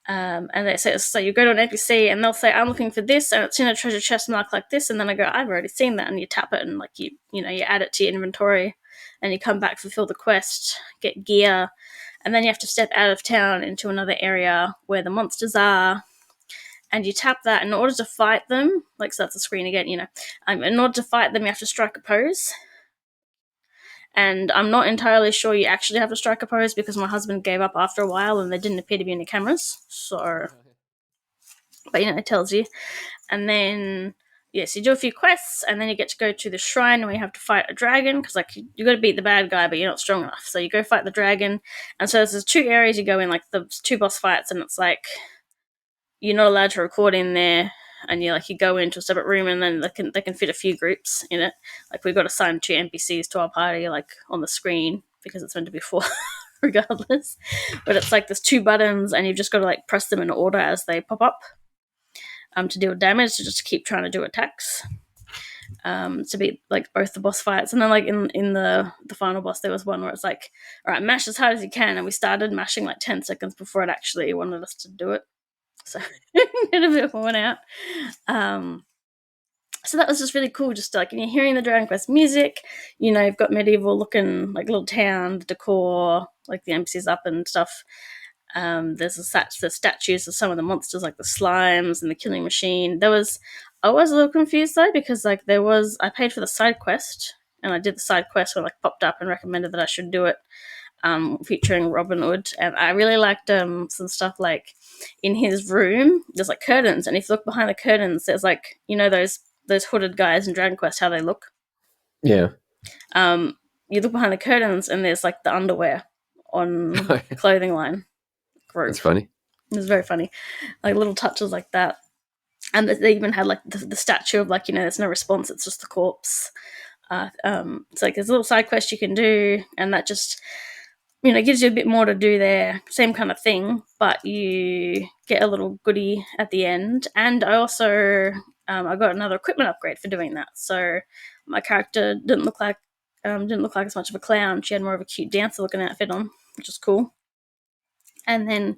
And they say, so you go to an NPC and they'll say, I'm looking for this, and it's in a treasure chest marked like this, and then I go, I've already seen that, and you tap it and like you add it to your inventory, and you come back, fulfill the quest, get gear, and then you have to step out of town into another area where the monsters are, and you tap that in order to fight them. Like, so that's the screen again, in order to fight them you have to strike a pose. And I'm not entirely sure you actually have to strike a pose, because my husband gave up after a while and there didn't appear to be any cameras. So, but it tells you. And then, yes, you do a few quests, and then you get to go to the shrine where you have to fight a dragon, because like, you got to beat the bad guy, but you're not strong enough. So you go fight the dragon, and so there's 2 areas you go in, like the 2 boss fights, and it's like, you're not allowed to record in there. And you go into a separate room, and then they can fit a few groups in it. Like, we've got to assign 2 NPCs to our party, like, on the screen, because it's meant to be 4 regardless. But it's like, there's 2 buttons, and you've just got to like press them in order as they pop up, to deal damage, to just keep trying to do attacks, to beat like both the boss fights. And then like in the final boss, there was one where it's like, all right, mash as hard as you can, and we started mashing like 10 seconds before it actually wanted us to do it. So get a bit worn out. So that was just really cool, just like, you're hearing the Dragon Quest music, you've got medieval looking like little town, the decor, like the NPCs up and stuff. There's the statues of some of the monsters, like the slimes and the killing machine. I was a little confused though, because like I paid for the side quest, and I did the side quest when like popped up and recommended that I should do it, featuring Robin Hood, and I really liked some stuff like in his room there's like curtains, and if you look behind the curtains there's like, those hooded guys in Dragon Quest, how they look. Yeah. You look behind the curtains and there's like the underwear on the clothing line. Gross. That's funny. It was very funny, like little touches like that. And they even had like the statue of like, there's no response, it's just the corpse. It's like there's a little side quest you can do, and that just gives you a bit more to do there. Same kind of thing, but you get a little goodie at the end. And I also I got another equipment upgrade for doing that. So my character didn't look like as much of a clown. She had more of a cute dancer looking outfit on, which was cool. And then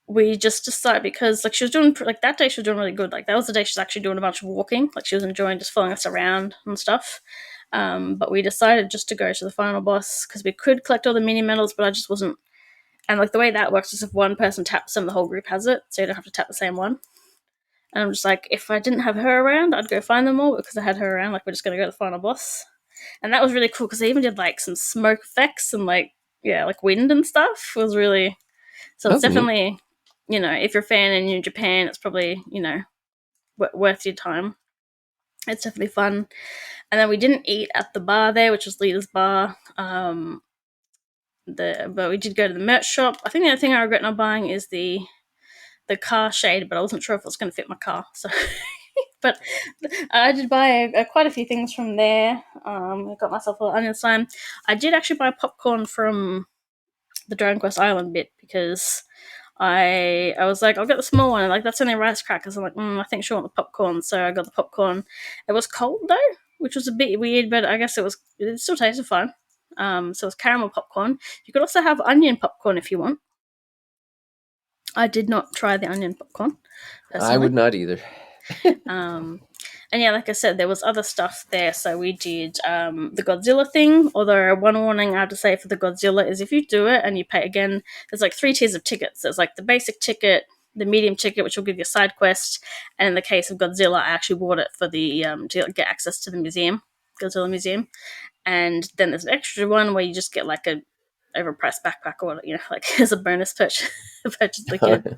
we just decided, because like she was doing like that day she was doing really good. Like that was the day she was actually doing a bunch of walking. Like she was enjoying just following us around and stuff. But we decided just to go to the final boss because we could collect all the mini medals, but I just wasn't. And like the way that works is if one person taps them, the whole group has it, so you don't have to tap the same one. And I'm just like, if I didn't have her around, I'd go find them all, but because I had her around, like we're just gonna go to the final boss. And that was really cool because they even did like some smoke effects and like like wind and stuff. It was really so. It's definitely neat. If you're a fan and you're in Japan, it's probably worth your time. It's definitely fun. And then we didn't eat at the bar there, which was Lita's bar. But we did go to the merch shop. I think the only thing I regret not buying is the car shade, but I wasn't sure if it was going to fit my car. So, but I did buy quite a few things from there. I got myself a little onion slime. I did actually buy popcorn from the Dragon Quest Island bit because I was like, I'll get the small one. Like that's only rice crackers. I'm like, I think she'll want the popcorn, so I got the popcorn. It was cold though, which was a bit weird, but I guess it still tasted fine. So it was caramel popcorn. You could also have onion popcorn if you want. I did not try the onion popcorn, personally. I would not either. And yeah, like I said, there was other stuff there. So we did the Godzilla thing. Although one warning I have to say for the Godzilla is if you do it and you pay again, there's like 3 tiers of tickets. There's like the basic ticket, the medium ticket, which will give you a side quest, and in the case of Godzilla, I actually bought it for the to get access to the museum, Godzilla museum. And then there's an extra one where you just get like a overpriced backpack or whatever, like as a bonus purchase the kid.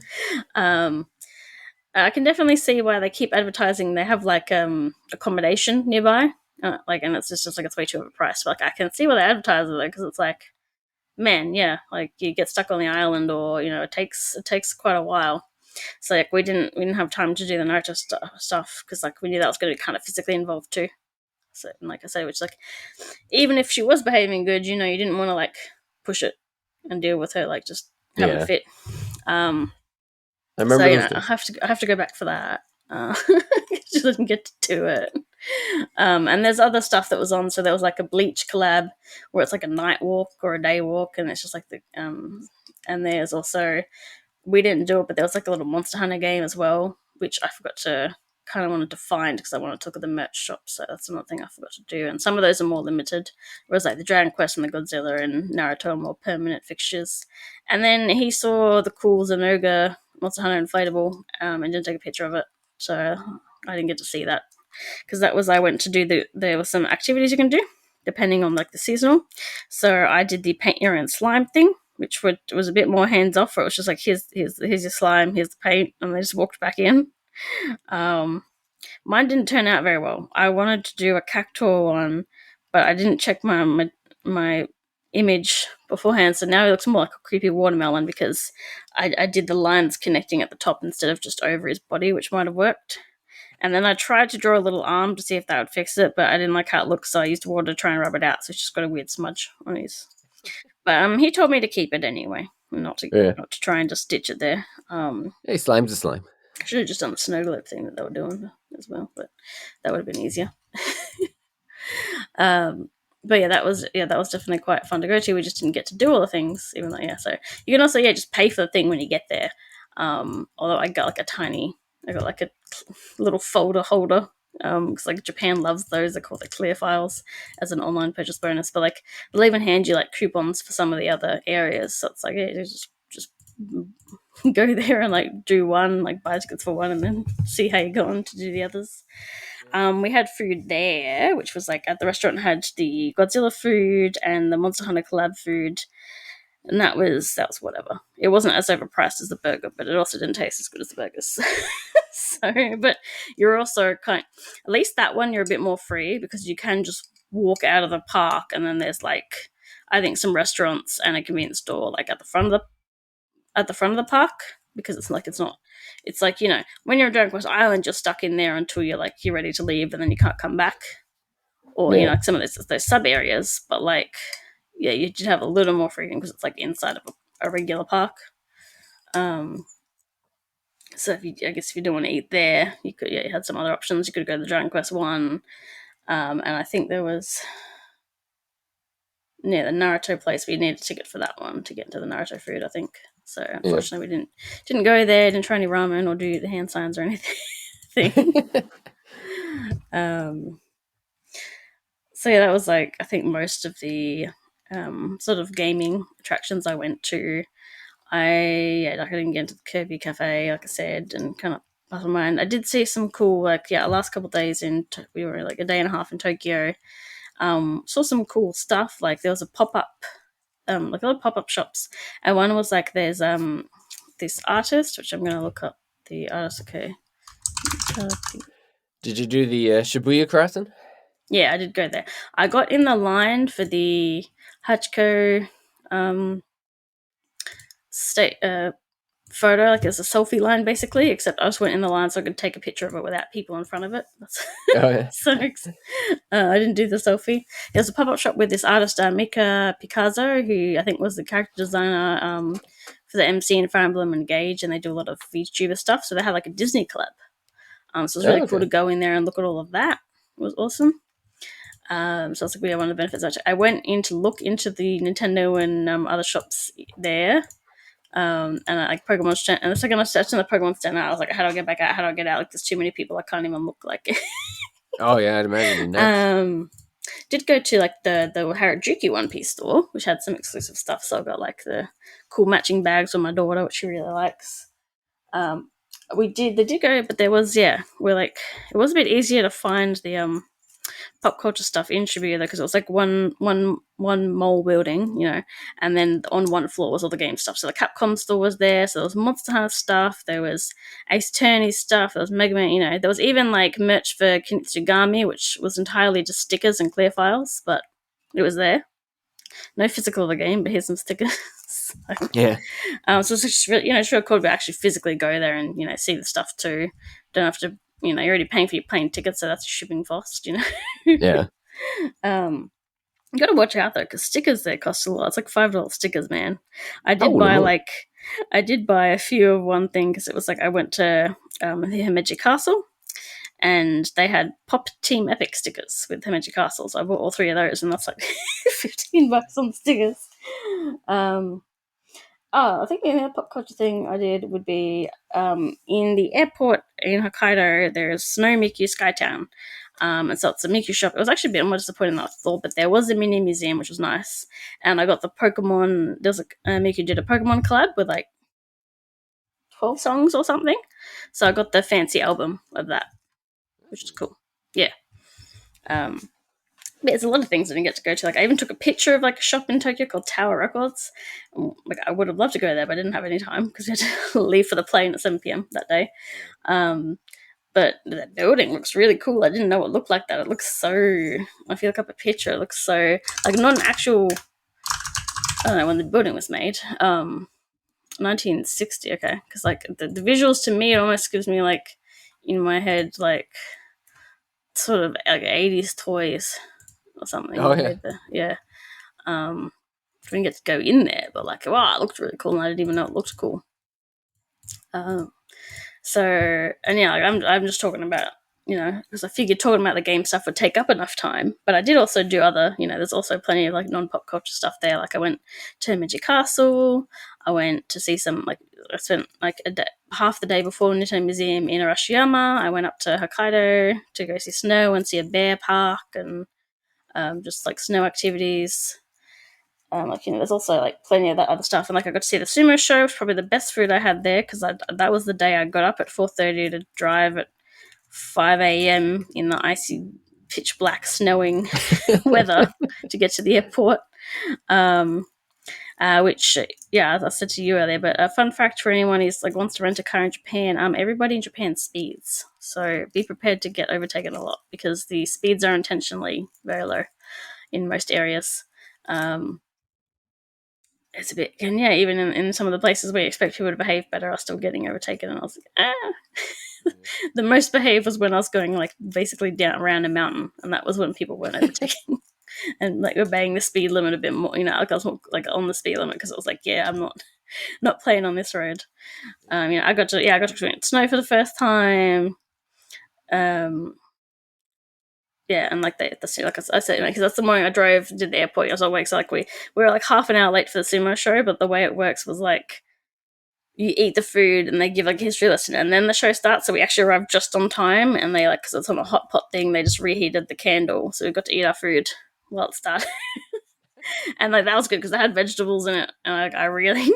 I can definitely see why they keep advertising. They have like accommodation nearby, and it's just like it's way too overpriced. But like I can see why they advertise it because it's like, man, yeah, like you get stuck on the island, or it takes quite a while. So like we didn't have time to do the Naruto stuff because like we knew that was going to be kind of physically involved too. So and like I said, which like even if she was behaving good, you didn't want to like push it and deal with her like just having a fit. I remember I have to go back for that. Just didn't get to do it. And there's other stuff that was on. So there was like a Bleach collab where it's like a night walk or a day walk, and it's just like and there's also, we didn't do it, but there was like a little Monster Hunter game as well, which I forgot to kind of wanted to find because I wanted to look at the merch shop. So that's another thing I forgot to do. And some of those are more limited, whereas like the Dragon Quest and the Godzilla and Naruto are more permanent fixtures. And then he saw the cool Zenoga Monster Hunter inflatable and didn't take a picture of it, so I didn't get to see that because I went to do there were some activities you can do depending on like the seasonal. So I did the paint your own slime thing, which was a bit more hands off. It was just like here's your slime, here's the paint, and they just walked back in. Mine didn't turn out very well. I wanted to do a cactuar one, but I didn't check my image beforehand, so now it looks more like a creepy watermelon because I did the lines connecting at the top instead of just over his body, which might have worked. And then I tried to draw a little arm to see if that would fix it, but I didn't like how it looked, so I used water to try and rub it out, so it's just got a weird smudge on his. But he told me to keep it anyway, not to try and just stitch it there. Hey, slime's a slime. I should have just done the snow globe thing that they were doing as well, but that would have been easier. But that was definitely quite fun to go to. We just didn't get to do all the things, even though so you can also just pay for the thing when you get there. Although I got like a little folder holder because like Japan loves those. They're called the clear files as an online purchase bonus. But like they'll even hand you like coupons for some of the other areas. So it's like just go there and like do one, like buy tickets for one, and then see how you're going to do the others. We had food there, which was like at the restaurant had the Godzilla food and the Monster Hunter collab food, and that was whatever. It wasn't as overpriced as the burger, but it also didn't taste as good as the burgers. So, but you're also at least that one you're a bit more free because you can just walk out of the park, and then there's like I think some restaurants and a convenience store like at the front of the park, because it's like when you're in Dragon Quest Island, you're stuck in there until you're ready to leave, and then you can't come back. Or like some of those sub areas, but you did have a little more freedom because it's like inside of a regular park. So if you don't want to eat there, you had some other options. You could go to the Dragon Quest one. And I think there was near the Naruto place. We needed a ticket for that one to get into the Naruto food, I think. So unfortunately, we didn't go there. Didn't try any ramen or do the hand signs or anything. So yeah, that was like I think most of the sort of gaming attractions I went to. I didn't get into the Kirby Cafe, like I said, and kind of bottom line. I did see some cool, last couple of days we were like a day and a half in Tokyo. Saw some cool stuff. Like there was a pop up, like a lot of pop up shops, and one was like there's this artist, which I'm gonna look up the artist. Okay. Did you do the Shibuya crossing? Yeah, I did go there. I got in the line for the Hachiko state photo, like it's a selfie line basically, except I just went in the line so I could take a picture of it without people in front of it. So I didn't do the selfie. There was a pop-up shop with this artist, Mika Picasso, who I think was the character designer for the MC in Fire Emblem Engage, and they do a lot of VTuber stuff. So they had like a Disney collab. So it was really cool to go in there and look at all of that. It was awesome. So that's like one of the benefits. Actually, I went in to look into the Nintendo and other shops there. And I like Pokemon stand, and the second I stepped in the Pokemon stand, I was like, how do I get back out? How do I get out? Like, there's too many people. I can't even look like it. Oh yeah, I'd imagine. Did go to like the Harajuku One Piece store, which had some exclusive stuff. So I got like the cool matching bags for my daughter, which she really likes. They did go, but there was it was a bit easier to find the pop culture stuff in Shibuya because it was like one mall building, and then on one floor was all the game stuff. So the Capcom store was there, so there was Monster Hunter stuff, there was Ace Attorney stuff, there was Mega Man, there was even like merch for Kinitsugami, which was entirely just stickers and clear files, but it was there. No physical of the game, but here's some stickers. Yeah. So it's just really, it's really cool to actually physically go there and see the stuff too. Don't have to, you're already paying for your plane ticket, so that's shipping cost. Yeah. You got to watch out though, because stickers there cost a lot. It's like $5 stickers, man. I did buy a few of one thing because it was like I went to the Himeji Castle, and they had Pop Team Epic stickers with Himeji Castle. So I bought all 3 of those, and that's like $15 on stickers. I think the other pop culture thing I did would be in the airport in Hokkaido, there's Snow Miku Skytown. And so it's a Miku shop. It was actually a bit more disappointing than I thought, but there was a mini museum, which was nice. And I got the Pokemon. There's Miku did a Pokemon collab with like 12 songs or something. So I got the fancy album of that, which is cool. Yeah. There's a lot of things I didn't get to go to. Like I even took a picture of like a shop in Tokyo called Tower Records. Like I would have loved to go there, but I didn't have any time because we had to leave for the plane at 7 p.m. that day. But that building looks really cool. I didn't know it looked like that. It looks so. If you look up a picture, it looks so like not an actual. I don't know when the building was made. 1960. Okay, because like the visuals to me, it almost gives me like in my head like sort of like 80s toys or something. Oh yeah. Yeah. Didn't get to go in there, but like wow, it looked really cool, and I didn't even know it looked cool. So and yeah, like, I'm just talking about because I figured talking about the game stuff would take up enough time, but I did also do other there's also plenty of like non-pop culture stuff there. Like I went to Himeji Castle, I went to see some I spent like half the day before Nintendo Museum in Arashiyama. I went up to Hokkaido to go see snow and see a bear park and just like snow activities. There's also like plenty of that other stuff, and like I got to see the sumo show. It was probably the best food I had there because that was the day I got up at 4:30 to drive at 5 a.m. in the icy, pitch black, snowing weather to get to the airport. Which, as I said to you earlier, but a fun fact for anyone is like wants to rent a car in Japan. Everybody in Japan speeds, so be prepared to get overtaken a lot because the speeds are intentionally very low in most areas. It's a bit, and yeah, even in some of the places where you expect people to behave better are still getting overtaken, and I was like, The most behaved was when I was going like basically down around a mountain, and that was when people weren't overtaking and like obeying the speed limit a bit more. Like I was more, like on the speed limit because it was like, yeah, I'm not playing on this road. I got to experience snow for the first time. Yeah, and like the like I said, because that's the morning I drove to the airport. I was awake, so like we were like half an hour late for the sumo show. But the way it works was like you eat the food and they give like a history lesson, and then the show starts. So we actually arrived just on time, and they like because it's on a hot pot thing, they just reheated the candle, so we got to eat our food while it started. And like that was good because it had vegetables in it, and like I really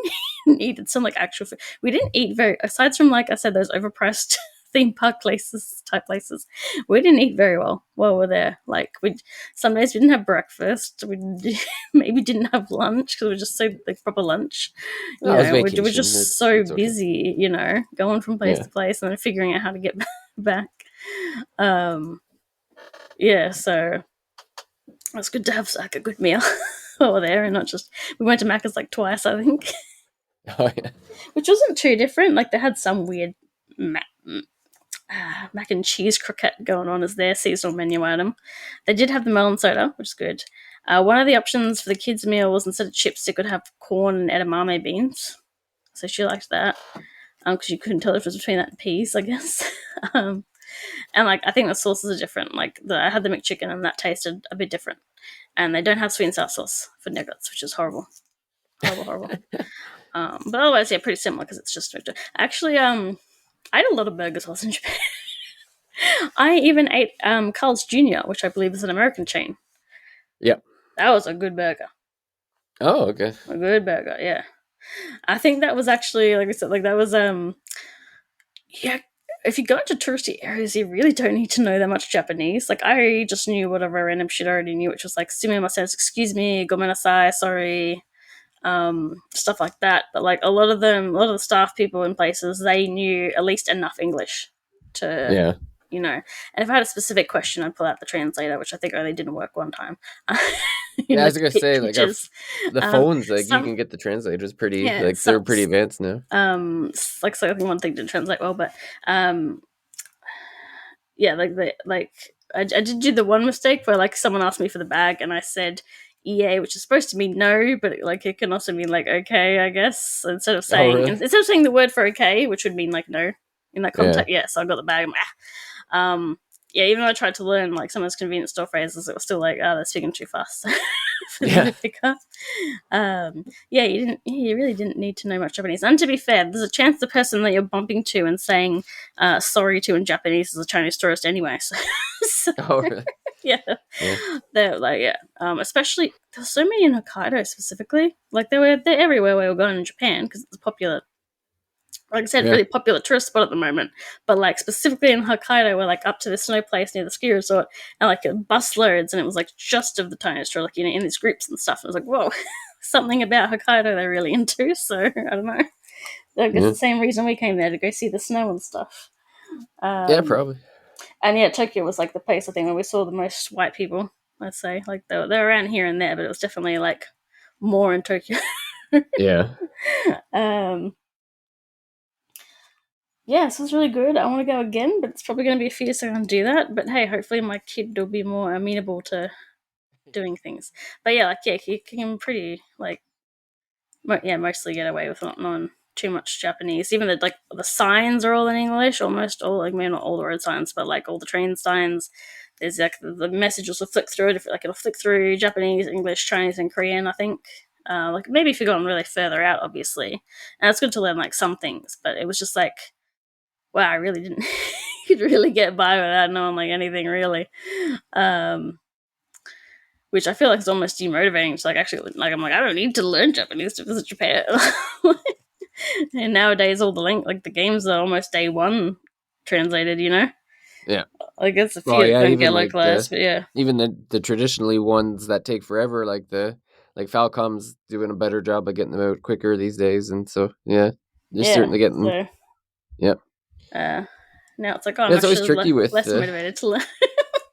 needed some like actual food. We didn't eat very, aside from like I said, those overpriced theme park type places. We didn't eat very well while we're there. Like we, some days we didn't have breakfast. We maybe didn't have lunch because we were just so like proper lunch. No, You it was know, we're vacation. just so It's okay. busy. You know, going from place Yeah. to place and then figuring out how to get back. Yeah, so it's good to have like a good meal while we're there and not just we went to Macca's like twice I think, Oh yeah. which wasn't too different. Like they had some weird mac and cheese croquette going on as their seasonal menu item. They did have the melon soda, which is good. One of the options for the kids' meal was instead of chips, they could have corn and edamame beans. So she liked that because you couldn't tell if it was between that and peas, I guess. um, and like I think the sauces are different. Like I had the McChicken and that tasted a bit different. And they don't have sweet and sour sauce for nuggets, which is horrible, horrible. But otherwise, yeah, pretty similar because it's just actually. I ate a lot of burgers while I was in Japan. I even ate Carl's Jr., which I believe is an American chain. Yep. That was a good burger. Oh, okay. A good burger, yeah. I think that was actually, like I said, like that was yeah. If you go into touristy areas, you really don't need to know that much Japanese. Like I just knew whatever random shit I already knew, which was like sumimasen, excuse me, gomenasai, sorry, stuff like that. But like a lot of the staff people in places, they knew at least enough English to, Yeah. you know. And if I had a specific question, I'd pull out the translator, which I think only didn't work one time. Yeah, I Like was gonna say like pictures. the phones, like you Some can get the translators pretty, yeah, like they're pretty advanced now. like so I think one thing didn't translate well, but yeah, I did do the one mistake where like someone asked me for the bag and I said EA, which is supposed to mean no, but like it can also mean like okay, I guess. Oh really? Instead of saying the word for okay, which would mean like no in that Yeah. context, yeah. So I got the bag. Yeah, even though I tried to learn like some of those convenience store phrases, it was still like, oh, they're speaking too fast for me Yeah. to pick up. Yeah, you really didn't need to know much Japanese. And to be fair, there's a chance the person that you're bumping to and saying sorry to in Japanese is a Chinese tourist anyway. So Oh really? yeah, Yeah. they're like yeah. Especially there's so many in Hokkaido specifically. Like they're everywhere we were going in Japan because it's popular, like I said, Yeah. really popular tourist spot at the moment. But like specifically in Hokkaido, we're like up to the snow place near the ski resort, and like bus loads, and it was like just of the Chinese tour, like you know, in these groups and stuff. And I was like, whoa, something about Hokkaido they're really into. So I don't know. I guess Yeah. the same reason we came there to go see the snow and stuff. Yeah, probably. And yeah, Tokyo was like the place I think where we saw the most white people. I'd say like they're around here and there, but it was definitely like more in Tokyo. Yeah. um, yeah, so it's really good. I want to go again, but it's probably going to be a few years so I can do that. But hey, hopefully my kid will be more amenable to doing things. But yeah, like yeah, he can pretty like mostly get away with not knowing too much Japanese. Even the signs are all in English, almost all, like maybe not all the road signs, but like all the train signs. There's like the messages will flick through it, like it'll flick through Japanese, English, Chinese, and Korean. I think. Like maybe if you're going really further out, obviously, and it's good to learn like some things. But it was just like wow, I really didn't could really get by without knowing like anything really. Which I feel like is almost demotivating. It's like actually like I'm like I don't need to learn Japanese to visit Japan. And nowadays all the like the games are almost day one translated, you know? Yeah. I guess a few Well, that yeah, don't even get like localized, but yeah. even the traditionally ones that take forever, like Falcom's doing a better job of getting them out quicker these days, and so yeah, you're Yeah. certainly getting. So Yeah. now it's like oh I'm It's always actually tricky with less motivated to learn.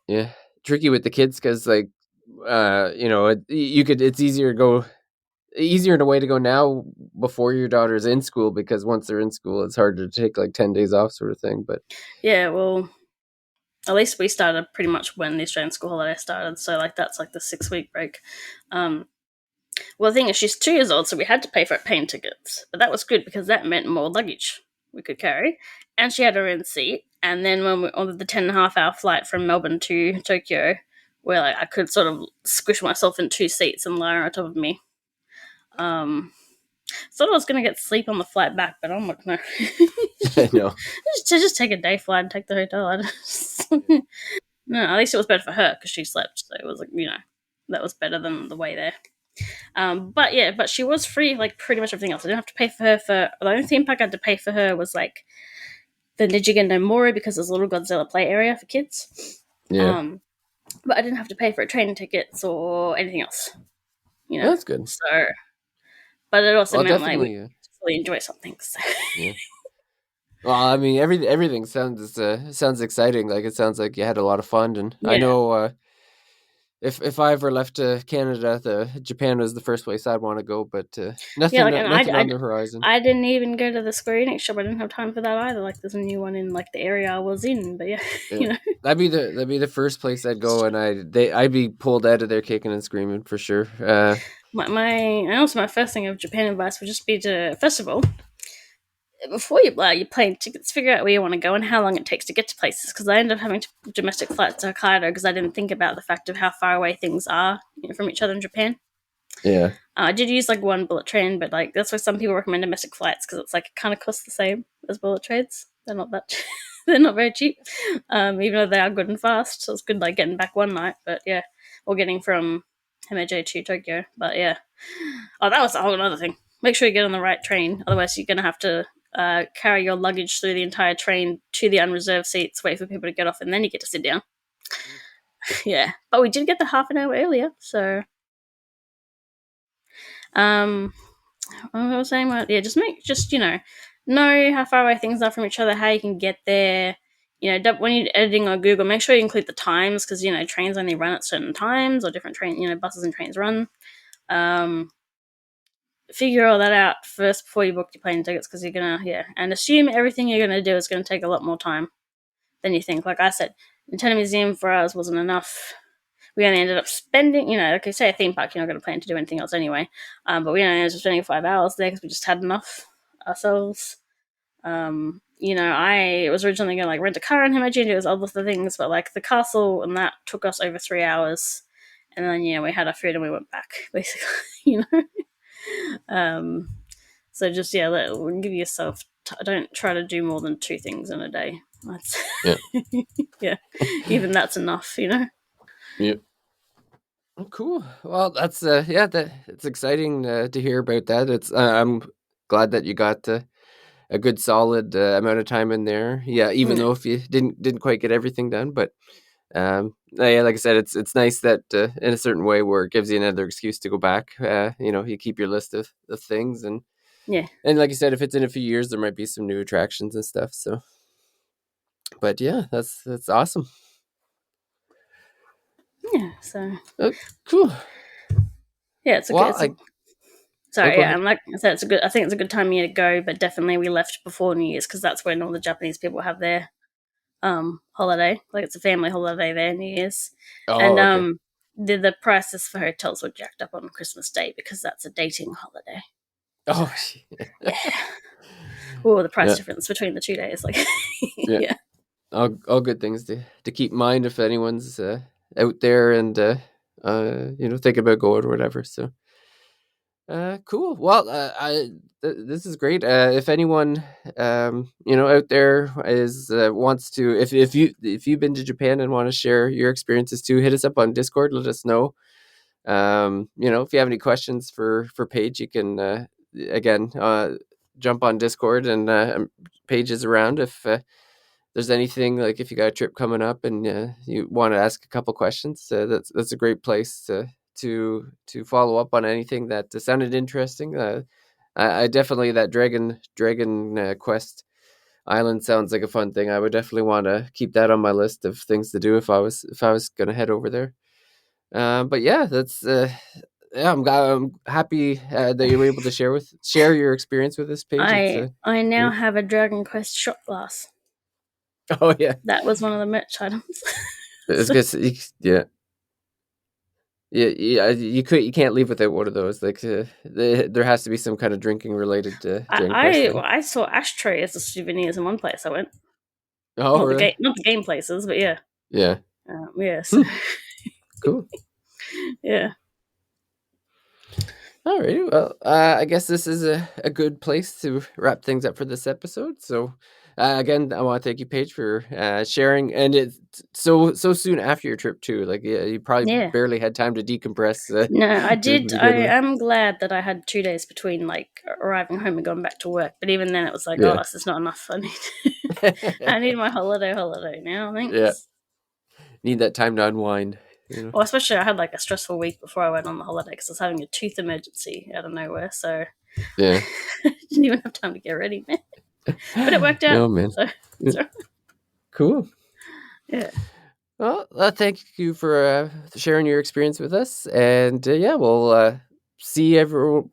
yeah, tricky with the kids because like you know it's easier in a way to go now before your daughter's in school because once they're in school it's harder to take like 10 days off sort of thing. But Yeah, well at least we started pretty much when the Australian school holiday started, so like that's like the 6 week break. Well, the thing is, she's 2 years old, so we had to pay for plane tickets, but that was good because that meant more luggage we could carry, and she had her own seat, And then when we on the 10.5 hour flight from Melbourne to Tokyo, where like I could sort of squish myself in 2 seats and lie on top of me. Thought I was gonna get sleep on the flight back, but I'm like, no. I know. just take a day flight and take the hotel. No, at least it was better for her because she slept, so it was like that was better than the way there. But she was free like pretty much everything else. I didn't have to pay for her for the only theme park I had to pay for her was like the Nijigen no Mori because there's a little Godzilla play area for kids. Yeah. But I didn't have to pay for train tickets or anything else. Well, that's good. So, but it also meant like we definitely. really enjoy something. So. Yeah. Well, I mean, everything sounds exciting. Like it sounds like you had a lot of fun, and I know if I ever left Canada, Japan was the first place I'd want to go, but nothing on the horizon. I didn't even go to the Square Enix shop. I didn't have time for that either. Like, there's a new one in like the area I was in, but yeah. That'd be the first place I'd go, and I'd be pulled out of there kicking and screaming for sure. My first thing of Japan advice would just be to first of all, before you plane tickets, figure out where you want to go and how long it takes to get to places. Because I ended up having to domestic flights to Hokkaido because I didn't think about the fact of how far away things are from each other in Japan. Yeah, I did use like one bullet train, but like that's why some people recommend domestic flights because it's like it kind of costs the same as bullet trains. They're not that they're not very cheap, even though they are good and fast. So it's good like getting back one night, but yeah, or getting from Himeji to Tokyo. But yeah, that was a whole other thing. Make sure you get on the right train, otherwise you're gonna have to carry your luggage through the entire train to the unreserved seats, wait for people to get off, and then you get to sit down. Yeah, but we did get the half an hour earlier, so. I was saying, just know how far away things are from each other, how you can get there. When you're editing on Google, make sure you include the times because trains only run at certain times, or different buses and trains run. Figure all that out first before you book your plane tickets because you're gonna and assume everything you're gonna do is gonna take a lot more time than you think. Like I said, Nintendo Museum for us wasn't enough. We only ended up spending, like I say, a theme park, you're not going to plan to do anything else anyway. But we only ended up spending 5 hours there because we just had enough ourselves. I was originally going to like rent a car in Himeji and do other things, but like the castle and that took us over 3 hours. And then, we had our food and we went back, basically, So just, give yourself, don't try to do more than 2 things in a day. That's, yeah, even that's enough, Yeah. Oh, cool. Well, that's it's exciting to hear about that. It's I'm glad that you got a good solid amount of time in there. Yeah, even though if you didn't quite get everything done, but like I said, it's nice that in a certain way where it gives you another excuse to go back. You keep your list of things and like you said, if it's in a few years, there might be some new attractions and stuff. So, but yeah, that's awesome. Yeah, so cool. Yeah, it's okay. Sorry, and like I said, I think it's a good time of year to go, but definitely we left before New Year's because that's when all the Japanese people have their holiday. Like it's a family holiday there, New Year's. And the prices for hotels were jacked up on Christmas Day because that's a dating holiday. Oh, yeah. Oh, the price difference between the 2 days, like yeah. All good things to keep in mind if anyone's out there and thinking about going or whatever. So cool. Well, this is great. If anyone out there is wants to, if you've been to Japan and want to share your experiences too, hit us up on Discord. Let us know. If you have any questions for Paige, you can again jump on Discord and Paige is around if. There's anything like if you got a trip coming up and you want to ask a couple questions, that's a great place to follow up on anything that sounded interesting. I definitely that Dragon Quest Island sounds like a fun thing. I would definitely want to keep that on my list of things to do if I was gonna head over there. But yeah, that's I'm happy that you were able to share your experience with this Page. I now have a Dragon Quest shot glass. Oh yeah, that was one of the merch items. It's good. Yeah. You can't leave without one of those. Like there has to be some kind of drinking related to. I saw ashtrays as souvenirs in one place I went. Oh, not really? not the game places, but yeah. Yeah. So, Cool. yeah. All right. Well, I guess this is a good place to wrap things up for this episode. So, again, I want to thank you, Paige, for sharing. And it's so soon after your trip too. Like, yeah, you probably Yeah. barely had time to decompress. No, I to did. I begin with. am glad that I had 2 days between like arriving home and going back to work. But even then, it was like, oh, Yeah. this is not enough. I need my holiday now. Thanks. Yeah. Need that time to unwind. Well, especially I had like a stressful week before I went on the holiday because I was having a tooth emergency out of nowhere. So Yeah. I didn't even have time to get ready, man. But it worked out. No, man. So Cool. yeah. Well, thank you for sharing your experience with us. And yeah, we'll see everyone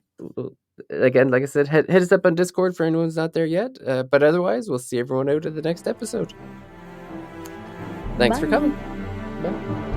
again. Like I said, hit us up on Discord for anyone who's not there yet. But otherwise, we'll see everyone out at the next episode. Thanks for Bye. coming. Bye.